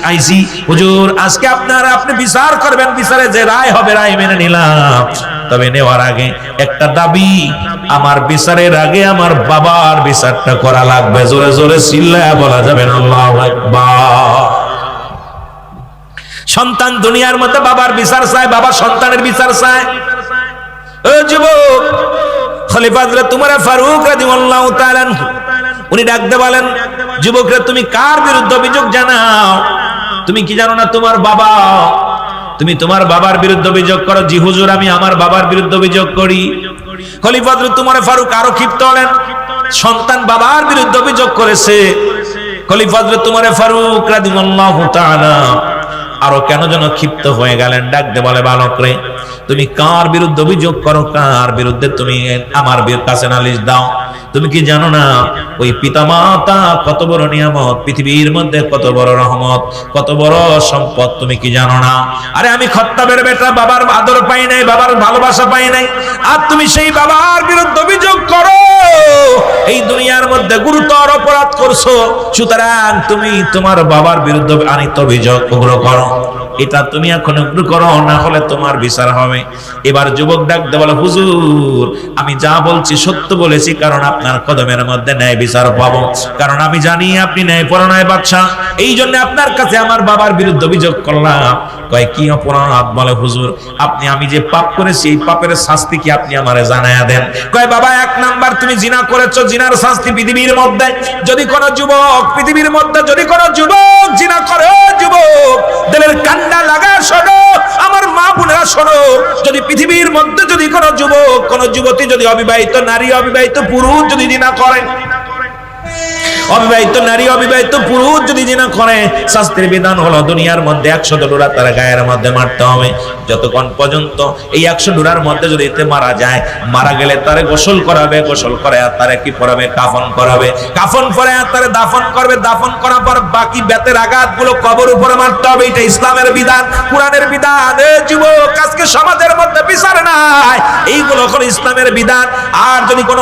S1: আইছি। হুজুর, আজকে আপনি বিচার করবেন, বিচারে যে রায় হবে রায় মেনে নিলাম। তবে নেওয়ার আগে একটা দাবি, আমার বিচারের আগে আমার বাবার বিচারটা করা লাগবে। জোরে জোরে চিল্লায়া বলা যাবে না আল্লাহু আকবার। সন্তান দুনিয়ার মধ্যে বাবার বিচার চায়, বাবা সন্তানের বিচার চায়। ও যুবক, খলিফা হযরত উমর ফারুক রাদিয়াল্লাহু তাআলা উনি ডাকতে বলেন, যুবকরা, তুমি কার বিরুদ্ধে অভিযোগ জানাও? তুমি কি জানো না তোমার বাবা, তুমি তোমার বাবার বিরুদ্ধে অভিযোগ করো? জি হুজুর, আমি আমার বাবার বিরুদ্ধে অভিযোগ করি। খলিফা হযরত উমর ফারুক আরো ক্ষিপ্ত হলেন, সন্তান বাবার বিরুদ্ধে অভিযোগ করেছে। খলিফা হযরত উমর ফারুক রাদিয়াল্লাহু তাআলা আরো কেন যেন ক্ষিপ্ত হয়ে গেলেন। ডাকতে বলে, বালক রে, তুমি কার বিরুদ্ধে অভিযোগ করো? কার বিরুদ্ধে? তুমি আমার কাছে নালিশ দাও। তুমি কি জানো না ওই পিতামাতা কত বড় নিয়ামত, পৃথিবীর মধ্যে কত বড় রহমত, কত বড় সম্পদ? তুমি কি জানো না? আরে আমি খত্তাবের বেটা, বাবার আদর পাই নাই, বাবার ভালোবাসা পাই নাই, আর তুমি সেই বাবার বিরুদ্ধে অভিযোগ করো? এই দুনিয়ার মধ্যে গুরুতর অপরাধ করছো, সুতরাং তুমি তোমার বাবার বিরুদ্ধে আনিত অভিযোগ উগ্র করো। এটা তুমি এখন উগ্র করো, না হলে তোমার বিচার হবে। এবার যুবক ডাকতে বলে, হুজুর আমি যা বলছি সত্য বলেছি, কারণ আপনার কদমের মধ্যে ন্যায় বিচার পাবো, কারণ আমি জানি আপনি ন্যায়পরায়ণ বাদশাহ, এই জন্য আপনার কাছে আমার বাবার বিরুদ্ধে অভিযোগ করলাম। কয় কি অপরাধ? বলে হুজুর আমি যে পাপ করেছি এই পাপের শাস্তি কি আপনি আমারে জানায়া দেন। কয় বাবা, এক নাম্বার তুমি জিনা করেছো, জিনার শাস্তি পৃথিবীর মধ্যে যদি কোনো যুবক পৃথিবীর মধ্যে যদি কোনো যুবক জিনা করে, যুবক দিলের কান্না লাগা শোনো, আমার মা বোনেরা শোনো, যদি পৃথিবীর মধ্যে যদি কোনো যুবক কোনো যুবতী যদি অবিবাহিত নারী অবিবাহিত পুরুষ যদি জিনা করে, অবিবাহিত নারী অবিবাহিত পুরুষ যদি জিনা করে, শাস্ত্রের বিধান হলো দুনিয়ার মধ্যে 100 ডোরা তার গায়ের মধ্যে মারতে হবে। যতক্ষণ পর্যন্ত এই 100 ডোরার মধ্যে যদি এতে মারা যায়, মারা গেলে তারে গোসল করাবে, গোসল করে আর তারে কি পরাবে? কাফন করাবে, কাফন পরে আর তারে দাফন করবে, দাফন করার পর বাকি বেতের আঘাতগুলো কবর উপরে মারতে হবে। এটা ইসলামের বিধান, কোরআনের বিধান। যুবক আজকে সমাজের মধ্যে বিচার নাই, এইগুলো হলো ইসলামের বিধান। আর যদি কোনো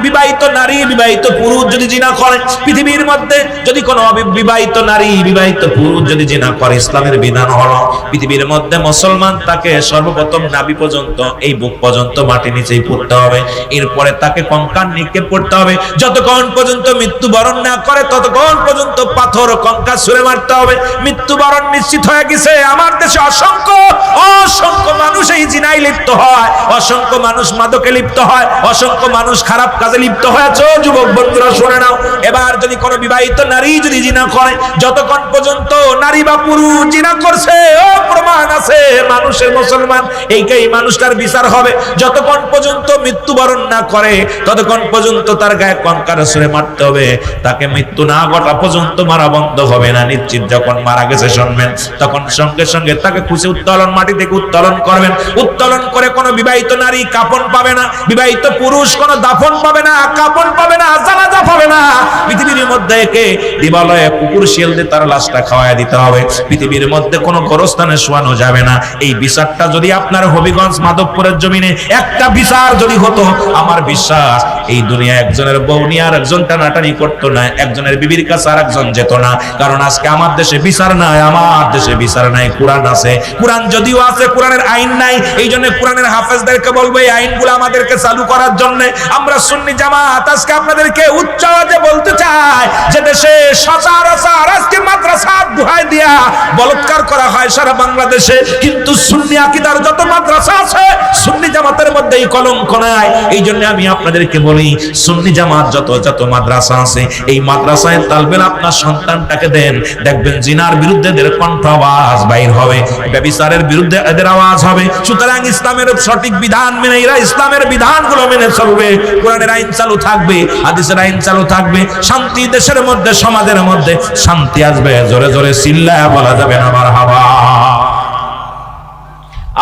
S1: বিবাহিত নারী বিবাহিত পুরুষ যদি জিনা করে, পৃথিবীর মধ্যে যদি কোনো বিবাহিত নারী বিবাহিত পুরুষ যদি জিনা করে, ইসলামের বিধান হলো পৃথিবীর মধ্যে মুসলমান তাকে সর্বপ্রথম নাভি পর্যন্ত এই বুক পর্যন্ত মাটি নিচেই পড়তে হবে, এরপরে তাকে কঙ্কাল নিক্ষেপ করতে হবে। যতক্ষণ পর্যন্ত মৃত্যুবরণ না করে ততক্ষণ পর্যন্ত পাথর কঙ্কাল ছুঁড়ে মারতে হবে। মৃত্যুবরণ নিশ্চিত হয়ে গেছে। আমার দেশে অসংখ্য মানুষ এই জিনায় লিপ্ত হয়, অসংখ্য মানুষ মাদকে লিপ্ত হয়, অসংখ্য মানুষ খারাপ কাজে লিপ্ত হয়েছে। যুবক বন্ধুরা শুনে নাও, এবার যদি কোনো বিবাহিত নারী যদি জিনা করে, যতক্ষণ পর্যন্ত নারী বা পুরুষ জিনা করছে, ও প্রমাণ আছে মানুষের মুসলমান, এই মানুষটার বিচার হবে। যতক্ষণ পর্যন্ত মৃত্যুবরণ না করে ততক্ষণ পর্যন্ত তার গায়ে কঙ্কাল ছুঁড়ে মারতে হবে। তাকে মৃত্যু না ঘটা পর্যন্ত মারা বন্ধ হবে না। নিশ্চিত যখন মারা গেছে শুনবেন, তখন সঙ্গে সঙ্গে তাকে খুশি উত্তোলন, মাটি থেকে উত্তোলন করবেন। উত্তোলন করে কোনো বিবাহিত নারী কাফন পাবে না, বিবাহিত পুরুষ কোনো দাফন পাবে না, কাফন পাবে না, জানাজা পাবে না। পৃথিবীর মধ্যে একে দিবালয়ে কুকুর শিয়াল দিয়ে তার লাশটা খাওয়ায় দিতে হবে। পৃথিবীর মধ্যে কোনো গোরস্থানে শোয়ানো যাবে না। এই বিচারটা যদি আপনার হবিগঞ্জ মাধবপুরের জমিনে একটা বিচার যদি হতো, আমার বিশ্বাস এই দুনিয়া একজনের বউ নিয়ে আর একজন টানাটানি করতো না, একজনের বিবির কাছে আর একজন যেত না। কারণ আজকে আমার দেশে বিচার নাই, আমার দেশে বিচার নাই। কোরআন আছে, কোরআন যদিও আছে, কোরআনের আইন নাই। এই জন্য কোরআনের হাফেজদেরকে বলবো এই আইনগুলো আমাদেরকে চালু করার জন্য। আমরা সুন্নি জামাত আজকে আপনাদেরকে উচ্চ আওয়াজে বলতে চাই যে দেশে সচরাচর আজকে মাদ্রাসা দুহাই দিয়া বলৎকার করা হয় সারা বাংলাদেশে, কিন্তু সুন্নি আকীদার যত মাদ্রাসা আছে সুন্নি জামাতের মধ্যে এই কলঙ্ক নাই। এই জন্য আমি আপনাদেরকে বলি, সুন্নি জামাত যত মাদ্রাসা আছে, এই মাদ্রাসায় তালবেল আপনার সন্তানটাকে দেন, দেখবেন জিনার বিরুদ্ধে এদের কণ্ঠ আওয়াজ বাইর হবে, ব্যভিচারের বিরুদ্ধে এদের আওয়াজ হবে। সুতরাং ইসলামের সঠিক বিধান মেনে এরা ইসলামের বিধানগুলো মেনে চলবে, কোরআনের আইন চালু থাকবে, হাদিসের আইন চালু থাকবে, শান্তি দেশের মধ্যে সমাজের মধ্যে শান্তি আসবে। জোরে জোরে চিল্লায়া বলা যাবে না মারহাবা।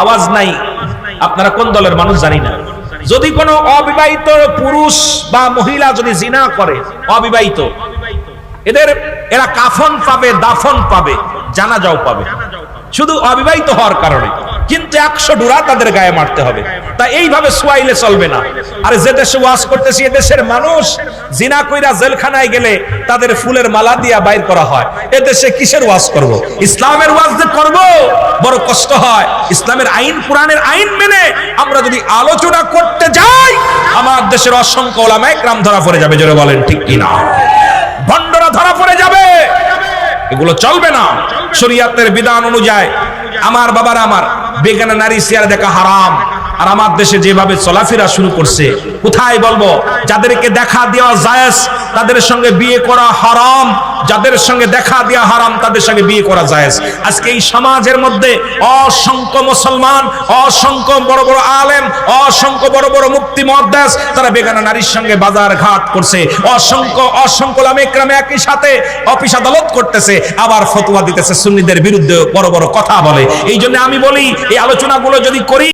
S1: আওয়াজ নাই। আপনারা কোন দলের মানুষ জানি না, যদি কোনো অবিবাহিত পুরুষ বা মহিলা যদি জিনা করে, অবিবাহিত, এরা কাফন পাবে, দাফন পাবে, জানাজাও পাবে, শুধু অবিবাহিত হওয়ার কারণে। কিন্তু 100 ডোরা তাদের গায়ে মারতে হবে। তা এইভাবে সোয়াইলে চলবে না। আর যে দেশে ওয়াজ করতেছি, এ দেশের মানুষ জিনা কইরা জেলখানায় গেলে তাদের ফুলের মালা দিয়া বাইর করা হয়। এ দেশে কিসের ওয়াজ করব? ইসলামের ওয়াজ যে করব বড় কষ্ট হয়। ইসলামের আইন, কোরআনের আইন মেনে আমরা যদি আলোচনা করতে যাই, আমার দেশের অসংখ্য ওলামায়ে কেরাম ধরা পড়ে যাবে। জোরে বলেন ঠিক কিনা? ভণ্ডরা ধরা পড়ে যাবে। এগুলো চলবে না। শরীয়তের বিধান অনুযায়ী আমার বাবার আমার বেগানা নারী চেহারা দেখা হারাম। আর আমার দেশে যেভাবে চলাফেরা শুরু করছে, কোথায় বলবো, যাদেরকে দেখা দেওয়া জায়েজ তাদের সঙ্গে বিয়ে করা হারাম, যাদের সঙ্গে দেখা দেওয়া হারাম তাদের সঙ্গে বিয়ে করা জায়েজ। আজকে এই সমাজের মধ্যে অসংখ্য মুসলমান, অসংখ্য বড় বড় আলেম, অসংখ্য বড় বড় মুফতি মুহাদ্দিস তারা বেগানা নারীর সঙ্গে বাজার ঘাট করছে। অসংখ্য ওলামায়ে কেরাম একই সাথে অফিস আদালত করতেছে, আবার ফতোয়া দিতেছে, সুন্নিদের বিরুদ্ধে বড় বড় কথা বলে। এই জন্য আমি বলি, এই আলোচনাগুলো যদি করি